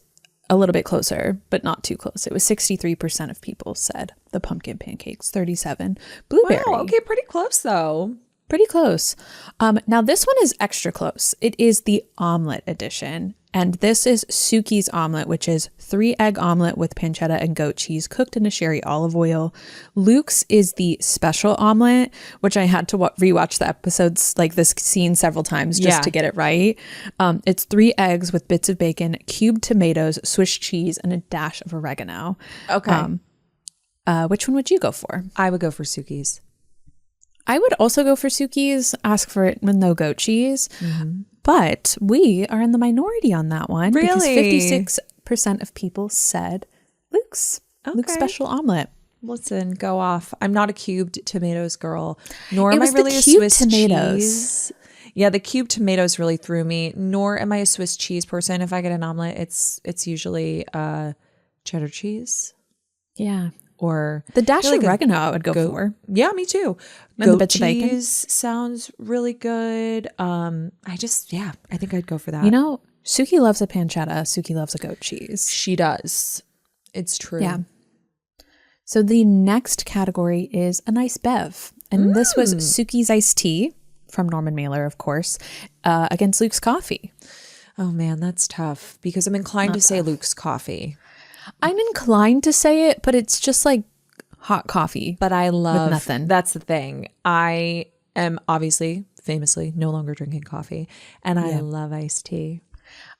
a little bit closer, but not too close. It was 63% of people said the pumpkin pancakes, 37 blueberry. Wow, okay, pretty close though. Pretty close. Now this one is extra close. It is the omelet edition. And this is Sookie's omelet, which is 3-egg omelet with pancetta and goat cheese cooked in a sherry olive oil. Luke's is the special omelet, which I had to rewatch the episodes, like this scene several times just to get it right. It's 3 eggs with bits of bacon, cubed tomatoes, Swiss cheese, and a dash of oregano. Okay. Which one would you go for? I would go for Sookie's. I would also go for Sookie's, ask for it with no goat cheese. Mm-hmm. But we are in the minority on that one. Really? Because 56% of people said Luke's. Okay. Luke's special omelet. Listen, go off. I'm not a cubed tomatoes girl, nor am I was really the a cubed Swiss tomatoes. cheese. Yeah, the cubed tomatoes really threw me, nor am I a Swiss cheese person. If I get an omelet, it's usually cheddar cheese. Yeah. Or the dash like of oregano I would go for. Yeah, me too. And Goat the bits of bacon. cheese sounds really good. I think I'd go for that. You know, Sookie loves a pancetta. Sookie loves a goat cheese. She does. It's true. Yeah. So the next category is a nice bev. And this was Sookie's iced tea from Norman Mailer, of course, against Luke's coffee. Oh man, that's tough because I'm inclined to say Luke's coffee. I'm inclined to say it, but it's just like hot coffee. But I love with nothing. That's the thing. I am obviously, famously, no longer drinking coffee, and I love iced tea.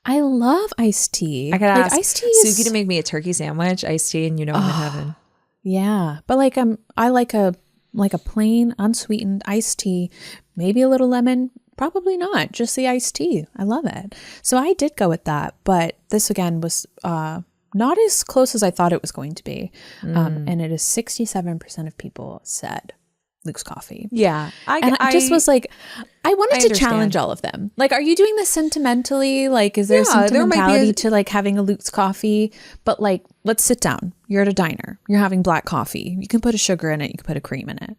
I love iced tea. I could ask iced tea is, Sookie to make me a turkey sandwich, iced tea, and I'm in heaven. Yeah, but like I like a plain unsweetened iced tea, maybe a little lemon. Probably not, just the iced tea. I love it. So I did go with that, but this again was not as close as I thought it was going to be. And it is 67% of people said Luke's coffee. Yeah. I just was like, I wanted to challenge all of them. Like, are you doing this sentimentally? Like, is there a sentimentality to like having a Luke's coffee? But like, let's sit down. You're at a diner. You're having black coffee. You can put a sugar in it. You can put a cream in it.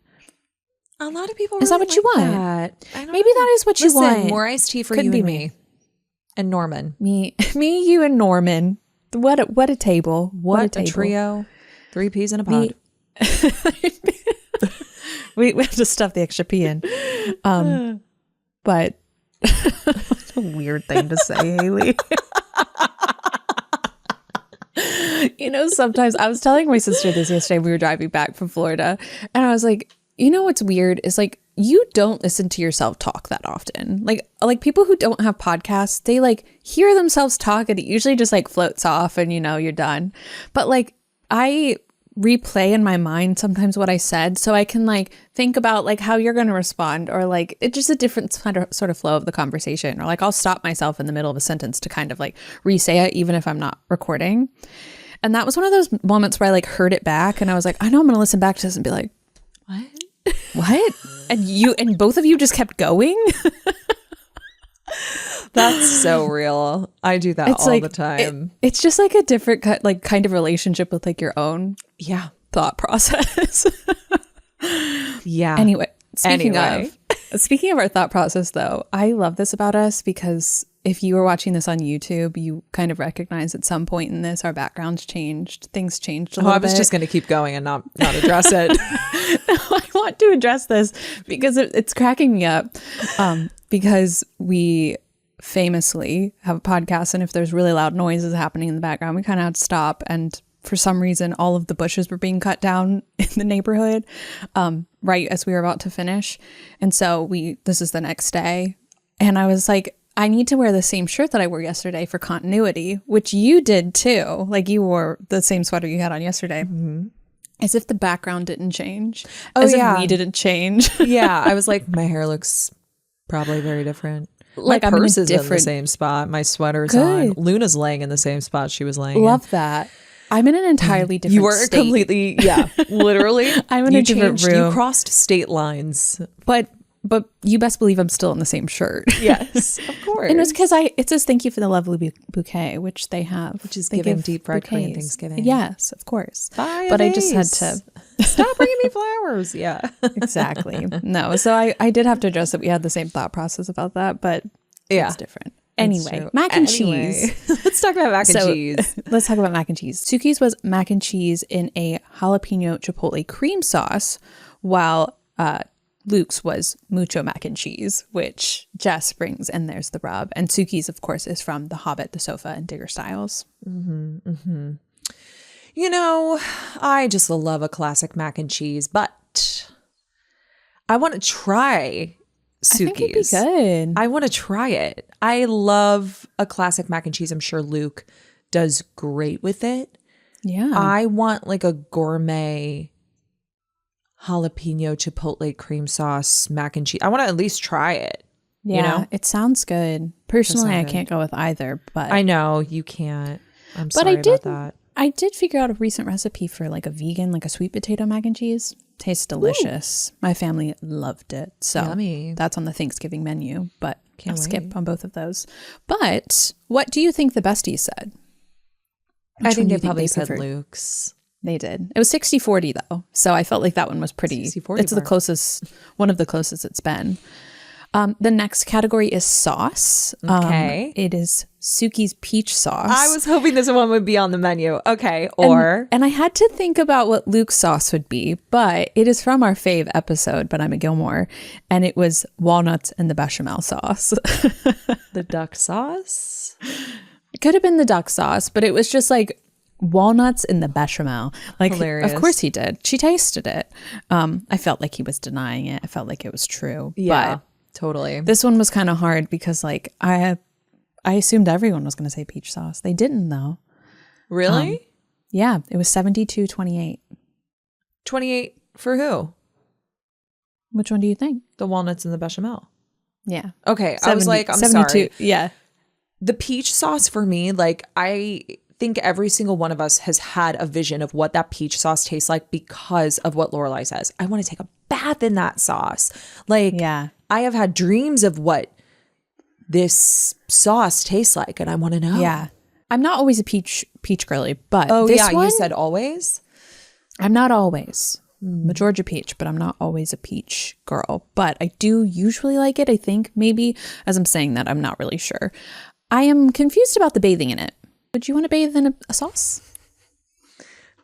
A lot of people is that what you want? Maybe that is what you want. More iced tea for Couldn't you be and me. And Norman. Me, you, and Norman. What a table. What a trio. 3 peas in a pod. We have to stuff the extra pea in. But a weird thing to say, Haley. You know, sometimes I was telling my sister this yesterday. We were driving back from Florida, and I was like, you know what's weird is like you don't listen to yourself talk that often. Like people who don't have podcasts, they like hear themselves talk and it usually just like floats off and you're done. But like I replay in my mind sometimes what I said so I can like think about like how you're going to respond, or like it's just a different sort of flow of the conversation, or like I'll stop myself in the middle of a sentence to kind of like re-say it even if I'm not recording. And that was one of those moments where I like heard it back and I was like, I know I'm going to listen back to this and be like, what? And both of you just kept going? That's so real. I do that all the time. It's just like a different kind of relationship with like your own thought process. Yeah. Anyway, speaking of our thought process though, I love this about us because if you were watching this on YouTube, you kind of recognize at some point in this, our backgrounds changed. Things changed a little bit. I was just going to keep going and not address it. No, I want to address this because it's cracking me up. Because we famously have a podcast, and if there's really loud noises happening in the background, we kind of have to stop. And for some reason, all of the bushes were being cut down in the neighborhood right as we were about to finish. And so this is the next day. And I was like, I need to wear the same shirt that I wore yesterday for continuity, which you did too. Like you wore the same sweater you had on yesterday. Mm-hmm. As if the background didn't change. As if we didn't change. Yeah. I was like, my hair looks probably very different. Like my purse is in the same spot. My sweater's on. Luna's laying in the same spot she was laying in. Love that. I'm in an entirely different You were state. completely, literally. I'm in a different room. You crossed state lines. But but you best believe I'm still in the same shirt. Yes, of course. And it's because it says thank you for the lovely bouquet, which they have. Which is giving deep fried Korean Thanksgiving. Yes, of course. Buy a but vase. I just had to stop bringing me flowers. Yeah. Exactly. No, so I did have to address that we had the same thought process about that, but it's different. Anyway, mac and cheese. Let's talk about mac and cheese. Let's talk about mac and cheese. Sookie's was mac and cheese in a jalapeno chipotle cream sauce, while Luke's was mucho mac and cheese, which Jess brings, and there's the rub. And Sookie's, of course, is from The Hobbit, The Sofa, and Digger Styles. Mm-hmm, mm-hmm. You know, I just love a classic mac and cheese, but I want to try Sookie's. I think it'd be good. I want to try it. I love a classic mac and cheese. I'm sure Luke does great with it. Yeah. I want like a gourmet jalapeno chipotle cream sauce mac and cheese. I want to at least try it. Yeah, you know? it sounds good. Personally, I can't go with either, but I know you can't. I'm sorry about that. I did figure out a recent recipe for like a vegan, like a sweet potato mac and cheese. Tastes delicious. Ooh. My family loved it. So Yummy. That's on the Thanksgiving menu, but I'll skip on both of those. But what do you think the besties said? I think they probably said Luke's. They did. It was 60-40 though. So I felt like that one was pretty, it's the closest, one of the closest it's been. The next category is sauce. Okay. It is Sookie's peach sauce. I was hoping this one would be on the menu. Okay. Or. And I had to think about what Luke's sauce would be, but it is from our fave episode, But I'm a Gilmore. And it was walnuts and the bechamel sauce. The duck sauce? It could have been the duck sauce, but it was just like walnuts in the bechamel. Like, hilarious. Of course he did. She tasted it. I felt like he was denying it. I felt like it was true. Yeah. But totally. This one was kind of hard because like I assumed everyone was going to say peach sauce. They didn't though. Really? Yeah, it was 72-28. 28 for who? Which one do you think? The walnuts and the bechamel. Yeah. Okay, I was like, I'm 72, sorry. Yeah. The peach sauce for me, like I think every single one of us has had a vision of what that peach sauce tastes like because of what Lorelai says. I want to take a bath in that sauce. Like, yeah. I have had dreams of what this sauce tastes like, and I want to know. Yeah. I'm not always a peach girly, but you said always? I'm not always. I'm a Georgia peach, but I'm not always a peach girl. But I do usually like it, I think. Maybe, as I'm saying that, I'm not really sure. I am confused about the bathing in it. Would you want to bathe in a sauce?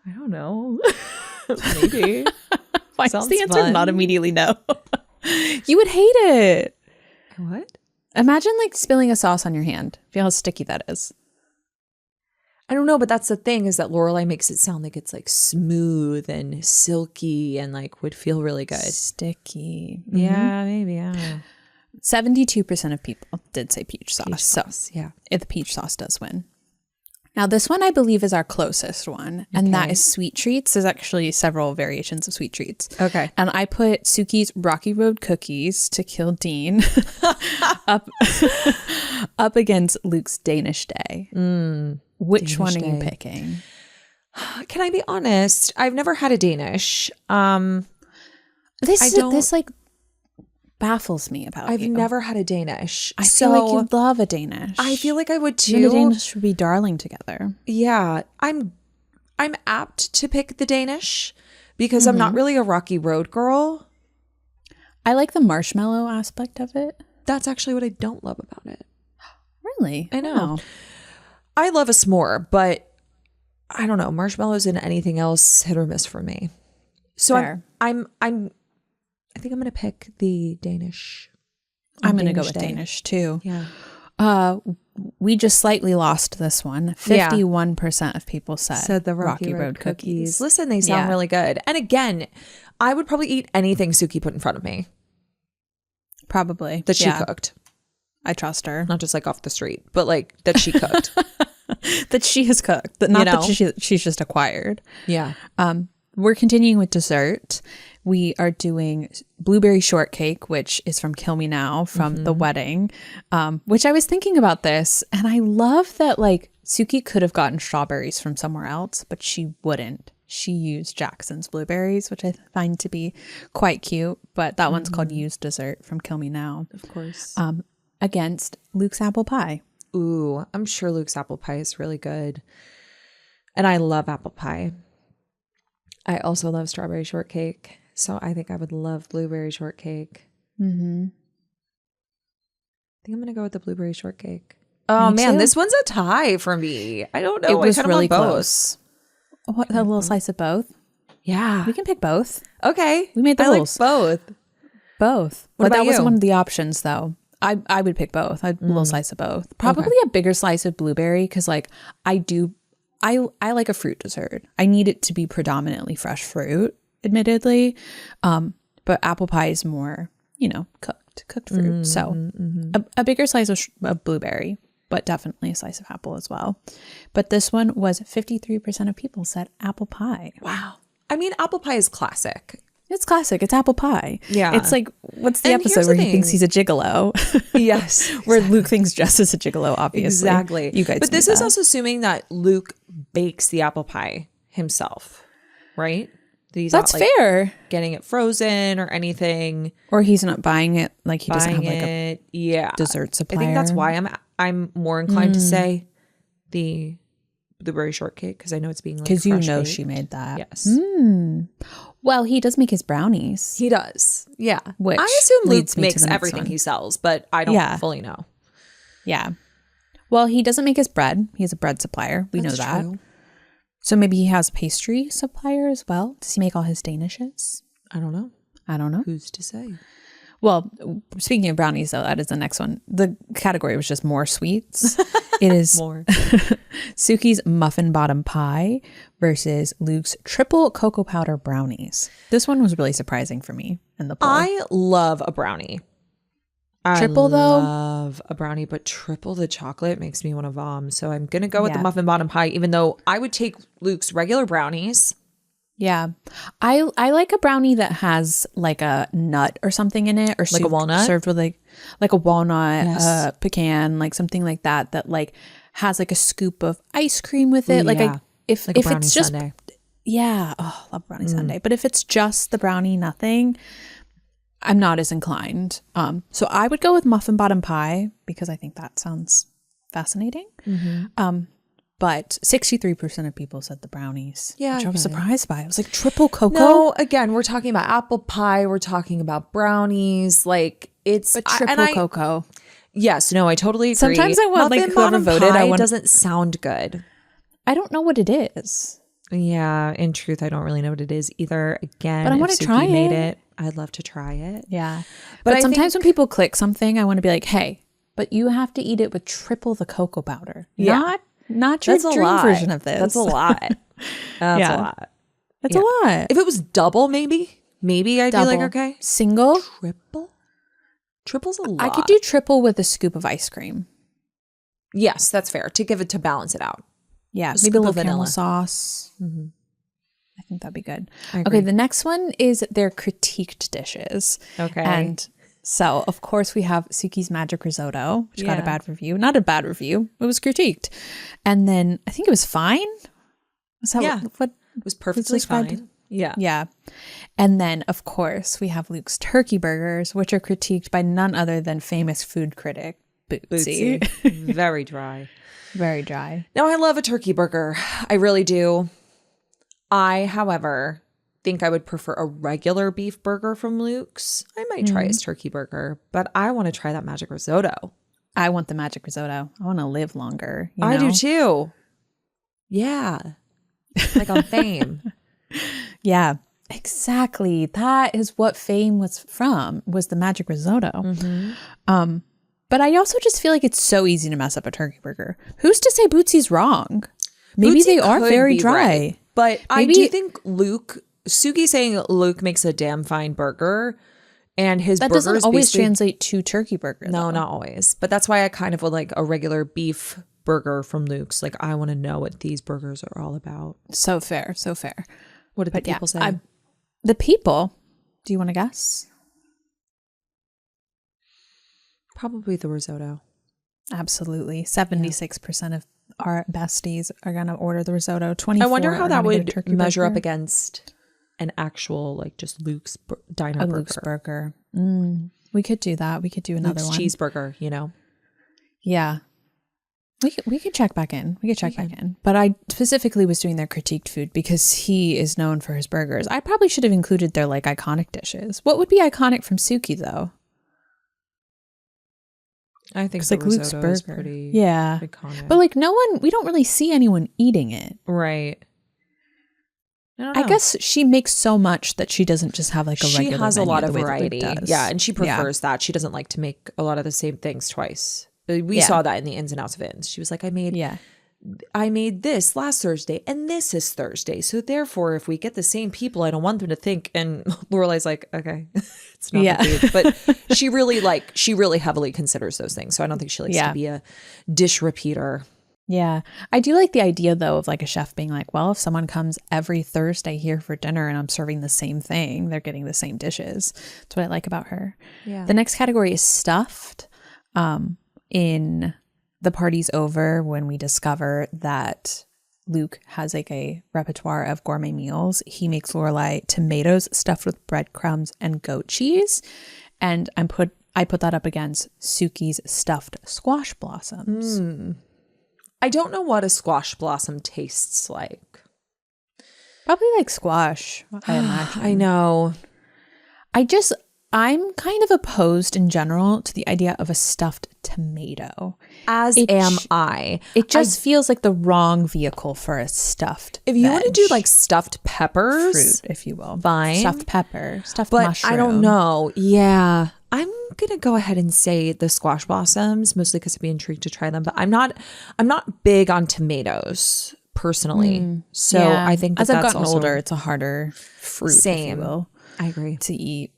I don't know. Maybe. Why is the answer fun. Not immediately no? You would hate it. What? Imagine like spilling a sauce on your hand. Feel how sticky that is. I don't know, but that's the thing is that Lorelai makes it sound like it's like smooth and silky and like would feel really good. Sticky. Mm-hmm. Yeah, maybe. Yeah. 72% of people did say peach sauce. So yeah, the peach sauce does win. Now this one I believe is our closest one, and that is sweet treats. There's actually several variations of sweet treats. Okay. And I put Sookie's Rocky Road cookies to kill Dean up against Luke's Danish Day. Which Danish one are you picking? Can I be honest? I've never had a Danish. This like baffles me about I've never had a Danish. I feel like you'd love a Danish. I feel like I would too. You and a Danish would be darling together. Yeah. I'm apt to pick the Danish because I'm not really a Rocky Road girl. I like the marshmallow aspect of it. That's actually what I don't love about it. Really? I know. Wow. I love a s'more, but I don't know. Marshmallows and anything else hit or miss for me. So I think I'm going to pick the Danish. I'm going to go with Danish too. Yeah. We just slightly lost this one. 51% of people said the Rocky Road cookies. Listen, they sound really good. And again, I would probably eat anything Sookie put in front of me. Probably. That she cooked. I trust her. Not just like off the street, but like that she cooked. That she has cooked. Not that she's just acquired. Yeah. We're continuing with dessert. We are doing blueberry shortcake, which is from Kill Me Now from the wedding, which I was thinking about this. And I love that like Sookie could have gotten strawberries from somewhere else, but she wouldn't. she used Jackson's blueberries, which I find to be quite cute. But that one's called Used Dessert from Kill Me Now. Of course. Against Luke's apple pie. Ooh, I'm sure Luke's apple pie is really good. And I love apple pie. I also love strawberry shortcake. So I think I would love blueberry shortcake. Mm-hmm. I think I'm going to go with the blueberry shortcake. Oh, man, this one's a tie for me. I don't know. It was really both. close. What, a little slice of both? Yeah. We can pick both. Okay. We made the rules. Like both. What but that about wasn't you? one of the options, though. I would pick both. I'd a little slice of both. Probably a bigger slice of blueberry because, like, I like a fruit dessert. I need it to be predominantly fresh fruit, admittedly. But apple pie is more, cooked fruit. So a bigger slice of blueberry, but definitely a slice of apple as well. But this one was 53% of people said apple pie. Wow. I mean, apple pie is classic. It's classic. It's apple pie. Yeah. It's like, what's the And episode here's where the he thinks thing. he's a gigolo? Yes. Where Luke thinks Jess is a gigolo, obviously. Exactly. You guys But knew this is that. also assuming that Luke bakes the apple pie himself, right? That he's That's not, like, fair. getting it frozen or anything. Or he's not buying it. Like he doesn't have Buying like it. Yeah. a dessert I supplier. think that's why I'm more inclined to say the blueberry shortcake because I know it's being like Because fresh baked. she made that. Yes. Well, he does make his brownies. He does. Yeah. Which I assume Luke leads me to makes the next everything one. he sells, but I don't fully know. Yeah. Well, he doesn't make his bread. He has a bread supplier. We know That's that. true. So maybe he has a pastry supplier as well. Does he make all his danishes? I don't know. I don't know. Who's to say? Well, speaking of brownies, though, that is the next one. The category was just more sweets. It is More. Sookie's muffin bottom pie versus Luke's triple cocoa powder brownies. This one was really surprising for me in the poll. I love a brownie. Triple, I though? love a brownie, but triple the chocolate makes me want to vom. So I'm going to go with the Yeah. muffin bottom pie, even though I would take Luke's regular brownies. Yeah. I like a brownie that has like a nut or something in it, or Like a walnut? served with like a walnut, Yes. pecan, like something like that like has like a scoop of ice cream with it. Ooh, like yeah. if Like a if brownie it's just sundae. yeah, oh, love brownie sundae. But if it's just the brownie, nothing, I'm not as inclined. So I would go with muffin bottom pie because I think that sounds fascinating. But 63% of people said the brownies. Yeah, which I I was get it. surprised by. I was like, triple cocoa? No, again, we're talking about apple pie. We're talking about brownies. Like it's But triple cocoa. Yes, no, I totally agree. Sometimes I want, like, Muffin whoever bottom voted, I pie want- doesn't sound good. I don't know what it is. Yeah, in truth, I don't really know what it is either. Again, But I if wanna Sookie try made it. I'd love to try it. Yeah. But But I sometimes think- when people click something, I want to be like, hey, but you have to eat it with triple the cocoa powder. Yeah. Not your That's a dream lot. version of this. That's a lot. That's Yeah. a lot. That's Yeah. a lot. If it was double, maybe I'd be like, Double. okay. Single? Triple? Triple's a lot. I could do triple with a scoop of ice cream. Yes, that's fair. To balance it out. Yeah, A maybe scoop a of little caramel vanilla. sauce. I think that'd be good. I agree. Okay, the next one is their critiqued dishes. Okay. And so, of course, we have Sookie's Magic Risotto, which got a Yeah. bad review. Not a bad review. It was critiqued. And then I think it was fine. Was that Yeah. what It was perfectly described? fine. Yeah. Yeah. And then, of course, we have Luke's turkey burgers, which are critiqued by none other than famous food critic Bootsy. Bootsy. Very dry. Very dry. Now, I love a turkey burger. I really do. I, however, think I would prefer a regular beef burger from Luke's. I might try his turkey burger, but I want to try that magic risotto. I want the magic risotto. I want to live longer. You I know? do too. Yeah. Like on Fame. Yeah, exactly. That is what Fame was from, was the magic risotto. But I also just feel like it's so easy to mess up a turkey burger. Who's to say Bootsy's wrong? Maybe Bootsy they are could very be dry. right, but I Maybe- do think Sookie saying Luke makes a damn fine burger, and his That burgers doesn't always basically- translate to turkey burger. No, though. not always. But that's why I kind of would like a regular beef burger from Luke's. Like, I want to know what these burgers are all about. So fair, so fair. What did the But yeah, people say? the people, do you want to guess? Probably the risotto. Absolutely. 76% of our besties are going to order the risotto. 24. I wonder how that would measure burger. up against an actual, like, just Luke's diner burger. Luke's burger. We could do that. We could do another Luke's one. cheeseburger, you know? Yeah. We could check back in. But I specifically was doing their critiqued food because he is known for his burgers. I probably should have included their, like, iconic dishes. What would be iconic from Sookie, though? I think like Luke's burger is pretty iconic. But like we don't really see anyone eating it. Right. I guess she makes so much that she doesn't just have like a regular menu. She has a lot of variety. Yeah, and she prefers that. She doesn't like to make a lot of the same things twice. We saw that in the ins and outs of Ins. She was like, I made this last Thursday and this is Thursday. So therefore, if we get the same people, I don't want them to think. And Lorelai's like, okay, it's not that deep. But she really heavily considers those things. So I don't think she likes to be a dish repeater. Yeah. I do like the idea, though, of like a chef being like, well, if someone comes every Thursday here for dinner and I'm serving the same thing, they're getting the same dishes. That's what I like about her. Yeah. The next category is stuffed. In The Party's Over, when we discover that Luke has like a repertoire of gourmet meals, he makes Lorelai tomatoes stuffed with breadcrumbs and goat cheese. And I put that up against Sookie's stuffed squash blossoms. I don't know what a squash blossom tastes like. Probably like squash, I imagine. I know. I'm kind of opposed in general to the idea of a stuffed tomato. As am I. It just feels like the wrong vehicle for a stuffed If you want to do like stuffed peppers. Fruit, if you will. Fine. Stuffed pepper, stuffed but mushroom. I don't know. Yeah. I'm going to go ahead and say the squash blossoms, mostly because I'd be intrigued to try them. But I'm not big on tomatoes personally. So I think as I've gotten older, it's a harder fruit, if you will. I agree. To eat.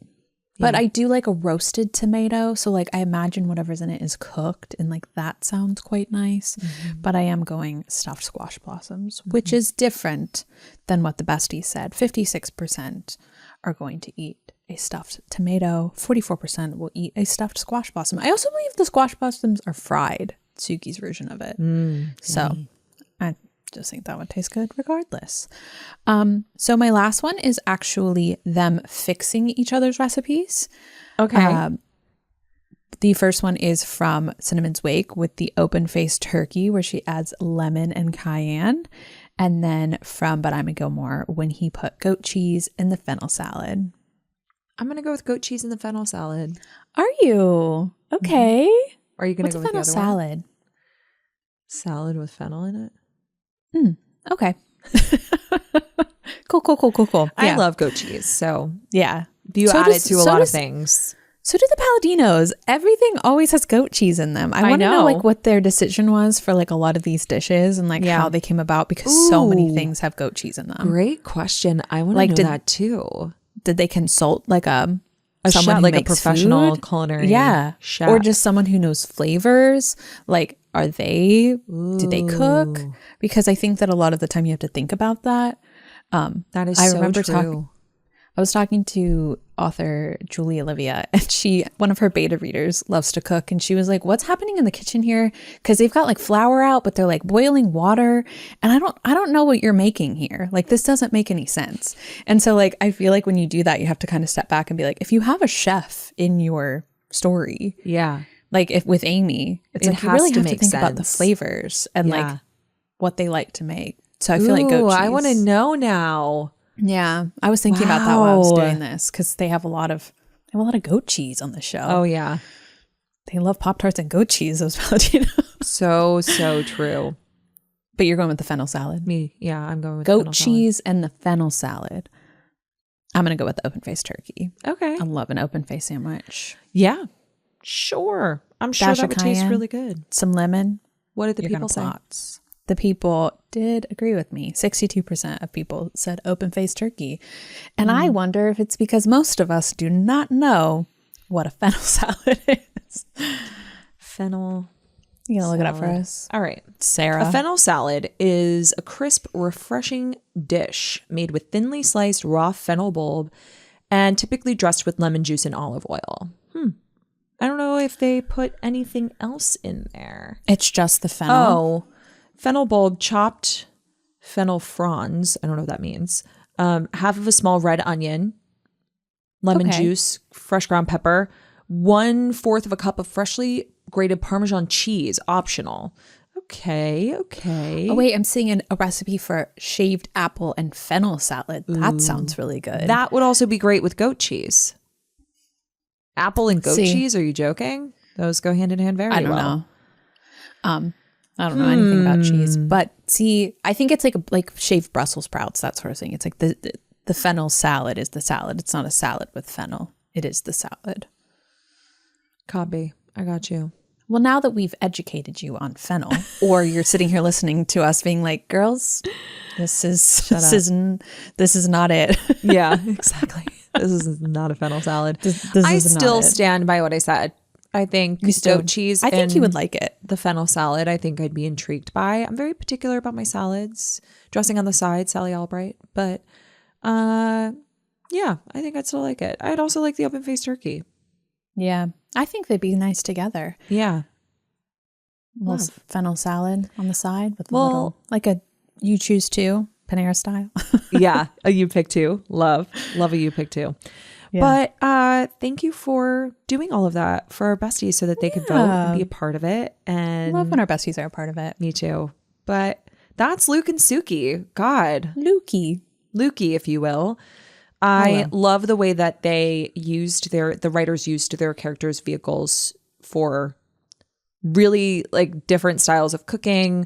But I do like a roasted tomato. So like I imagine whatever's in it is cooked and like that sounds quite nice. But I am going stuffed squash blossoms, which is different than what the besties said. 56% are going to eat a stuffed tomato. 44% will eat a stuffed squash blossom. I also believe the squash blossoms are fried. Sookie's version of it. So I just think that would taste good regardless. So my last one is actually them fixing each other's recipes. Okay. The first one is from Cinnamon's Wake with the open-faced turkey where she adds lemon and cayenne. And then from But I'm a Gilmore when he put goat cheese in the fennel salad. I'm going to go with goat cheese in the fennel salad. Are you? Okay. Are you going to go with the other salad? One? Salad with fennel in it? Okay. Cool. I love goat cheese. So yeah. You add it to a lot of things. So do the Paladinos. Everything always has goat cheese in them. I want to know like what their decision was for like a lot of these dishes and like how they came about because so many things have goat cheese in them. Great question. I want to know that too. Did they consult like someone chef, who like makes a professional food? culinary chef? Or just someone who knows flavors? Like do they cook? Because I think that a lot of the time you have to think about that. That is so true. I was talking to author Julie Olivia and one of her beta readers loves to cook. And she was like, what's happening in the kitchen here? Because they've got like flour out, but they're like boiling water. And I don't know what you're making here. Like this doesn't make any sense. And so like, I feel like when you do that, you have to kind of step back and be like, if you have a chef in your story, like if with Amy, it's like you really have to think about the flavors and like what they like to make. So I feel like goat cheese. I want to know now. Yeah, I was thinking about that while I was doing this because they have a lot of goat cheese on the show. Oh yeah, they love Pop-Tarts and goat cheese. Those Paladinos. So true. But you're going with the fennel salad. I'm going with goat cheese and the fennel salad. I'm gonna go with the open-faced turkey. Okay, I love an open-faced sandwich. Yeah, sure. I'm sure that would taste really good. Some lemon. What did the people say? The people did agree with me. 62% of people said open-faced turkey. And I wonder if it's because most of us do not know what a fennel salad is. Fennel. You gonna look it up for us? All right. Sarah. A fennel salad is a crisp, refreshing dish made with thinly sliced raw fennel bulb and typically dressed with lemon juice and olive oil. I don't know if they put anything else in there. It's just the fennel. Oh. fennel bulb, chopped fennel fronds. I don't know what that means. Half of a small red onion, lemon juice, fresh ground pepper, 1/4 of a cup of freshly grated Parmesan cheese, optional. Okay. Oh, wait, I'm seeing a recipe for shaved apple and fennel salad. That sounds really good. That would also be great with goat cheese. Apple and goat cheese? Are you joking? Those go hand in hand very well. I don't know. I don't know anything about cheese, but see, I think it's like shaved Brussels sprouts, that sort of thing. It's like the fennel salad is the salad. It's not a salad with fennel. It is the salad. Copy. I got you. Well, now that we've educated you on fennel, or you're sitting here listening to us being like, girls, this is not it. Yeah, exactly. This is not a fennel salad. I still stand by what I said. I think goat cheese. I think you would like it. The fennel salad, I think I'd be intrigued by. I'm very particular about my salads. Dressing on the side, Sally Albright. But yeah, I think I'd still like it. I'd also like the open-faced turkey. Yeah, I think they'd be nice together. Yeah. Little fennel salad on the side with a little, like a you choose two, Panera style. Yeah, a you pick two. Love a you pick two. Yeah. But thank you for doing all of that for our besties so that they could vote and be a part of it. And I love when our besties are a part of it. Me too. But that's Luke and Sookie. God. Lukey, if you will. I love the way that the writers used their characters' vehicles for really like different styles of cooking,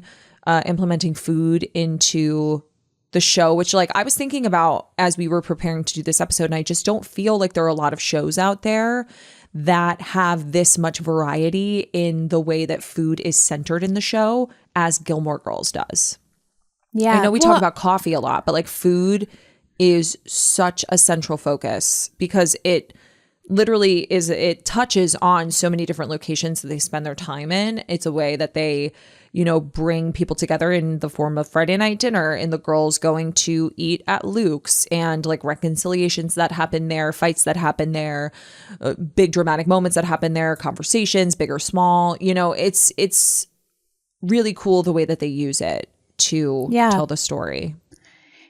implementing food into the show, which like I was thinking about as we were preparing to do this episode, and I just don't feel like there are a lot of shows out there that have this much variety in the way that food is centered in the show as Gilmore Girls does. Yeah. I know we talk about coffee a lot, but like food is such a central focus because it literally it touches on so many different locations that they spend their time in. It's a way that they, bring people together in the form of Friday night dinner and the girls going to eat at Luke's and like reconciliations that happen there, fights that happen there, big dramatic moments that happen there, conversations, big or small. It's really cool the way that they use it to tell the story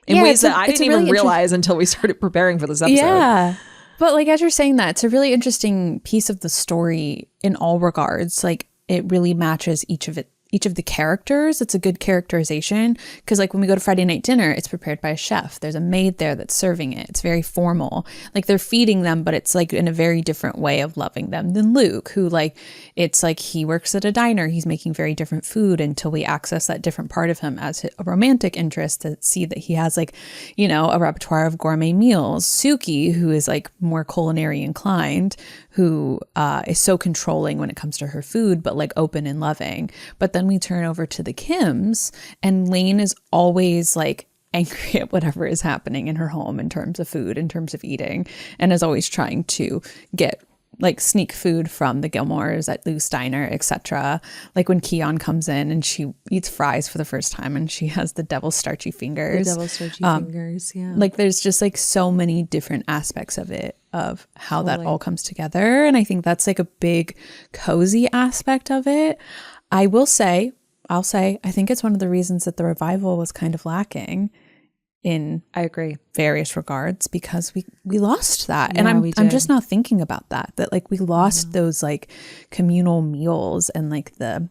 in ways that I didn't even realize until we started preparing for this episode. Yeah. But like, as you're saying that, it's a really interesting piece of the story in all regards. Like it really matches each of the characters. It's a good characterization because like when we go to Friday night dinner, it's prepared by a chef. There's a maid there that's serving it. It's very formal. Like they're feeding them, but it's like in a very different way of loving them than Luke, who like, it's like he works at a diner. He's making very different food until we access that different part of him as a romantic interest to see that he has like, a repertoire of gourmet meals. Sookie, who is like more culinary inclined, who is so controlling when it comes to her food, but like open and loving. But then we turn over to the Kims, and Lane is always like angry at whatever is happening in her home in terms of food, in terms of eating, and is always trying to get like sneak food from the Gilmores at Lou's Diner, etc. Like when Keon comes in and she eats fries for the first time and she has the devil's starchy fingers. Yeah. Like there's just like so many different aspects of it, of how that all comes together. And I think that's like a big cozy aspect of it. I'll say, I think it's one of the reasons that the revival was kind of lacking in I agree various regards, because we lost that. Yeah, and I'm just now thinking about that like we lost those like communal meals and like the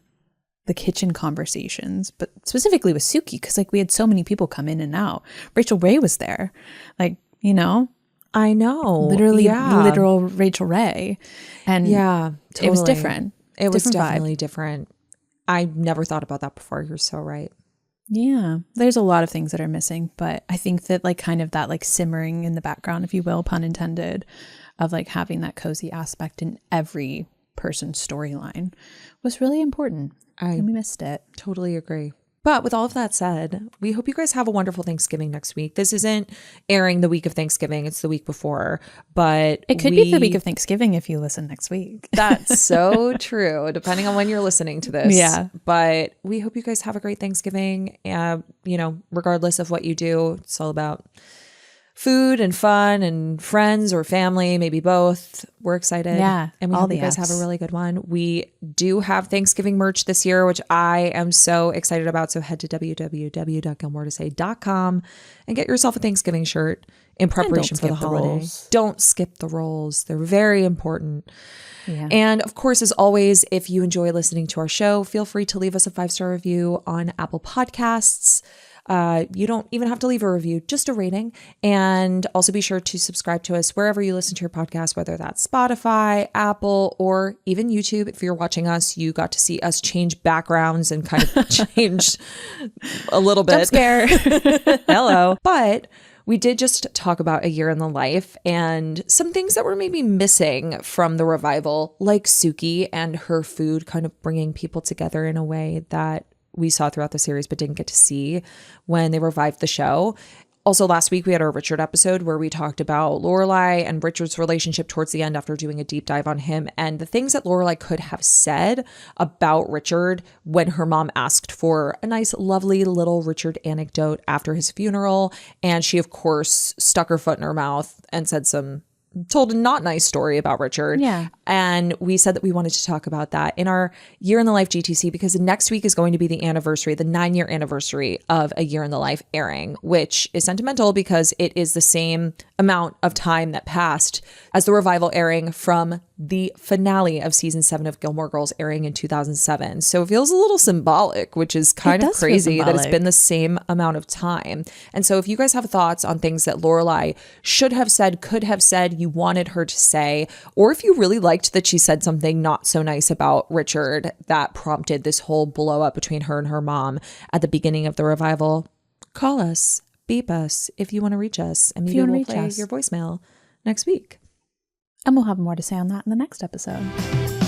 kitchen conversations, but specifically with Sookie, because like we had so many people come in and out. Rachel Ray was there, like, I know, literal Rachel Ray, and totally. It was different. It was definitely different. I never thought about that before. You're so right. Yeah, there's a lot of things that are missing, but I think that like kind of that like simmering in the background, if you will, pun intended, of like having that cozy aspect in every person's storyline was really important. And we missed it. Totally agree. But with all of that said, we hope you guys have a wonderful Thanksgiving next week. This isn't airing the week of Thanksgiving. It's the week before. But it could be the week of Thanksgiving if you listen next week. That's so true, depending on when you're listening to this. Yeah. But we hope you guys have a great Thanksgiving. Regardless of what you do, it's all about food and fun and friends or family, maybe both. We're excited. Yeah, And we hope you guys have a really good one. We do have Thanksgiving merch this year, which I am so excited about. So head to www.gilmoretosay.com and get yourself a Thanksgiving shirt in preparation for the holiday. Don't skip the rolls. They're very important. Yeah. And of course, as always, if you enjoy listening to our show, feel free to leave us a 5-star review on Apple Podcasts. You don't even have to leave a review, just a rating. And also be sure to subscribe to us wherever you listen to your podcast, whether that's Spotify, Apple, or even YouTube. If you're watching us, you got to see us change backgrounds and kind of change a little bit. Jump scare. Hello. But we did just talk about a year in the life and some things that were maybe missing from the revival, like Sookie and her food kind of bringing people together in a way that we saw throughout the series but didn't get to see when they revived the show. Also, last week we had our Richard episode where we talked about Lorelai and Richard's relationship towards the end after doing a deep dive on him and the things that Lorelai could have said about Richard when her mom asked for a nice, lovely little Richard anecdote after his funeral. And she, of course, stuck her foot in her mouth and told a not nice story about Richard. Yeah. And we said that we wanted to talk about that in our Year in the Life GTC because next week is going to be the 9-year anniversary of A Year in the Life airing, which is sentimental because it is the same amount of time that passed as the revival airing from the finale of season 7 of Gilmore Girls airing in 2007. So it feels a little symbolic, which is kind of crazy that it's been the same amount of time. And so if you guys have thoughts on things that Lorelai should have said, could have said, you wanted her to say, or if you really liked that she said something not so nice about Richard that prompted this whole blow up between her and her mom at the beginning of the revival, call us, beep us if you want to reach us, and maybe we'll play your voicemail next week. And we'll have more to say on that in the next episode.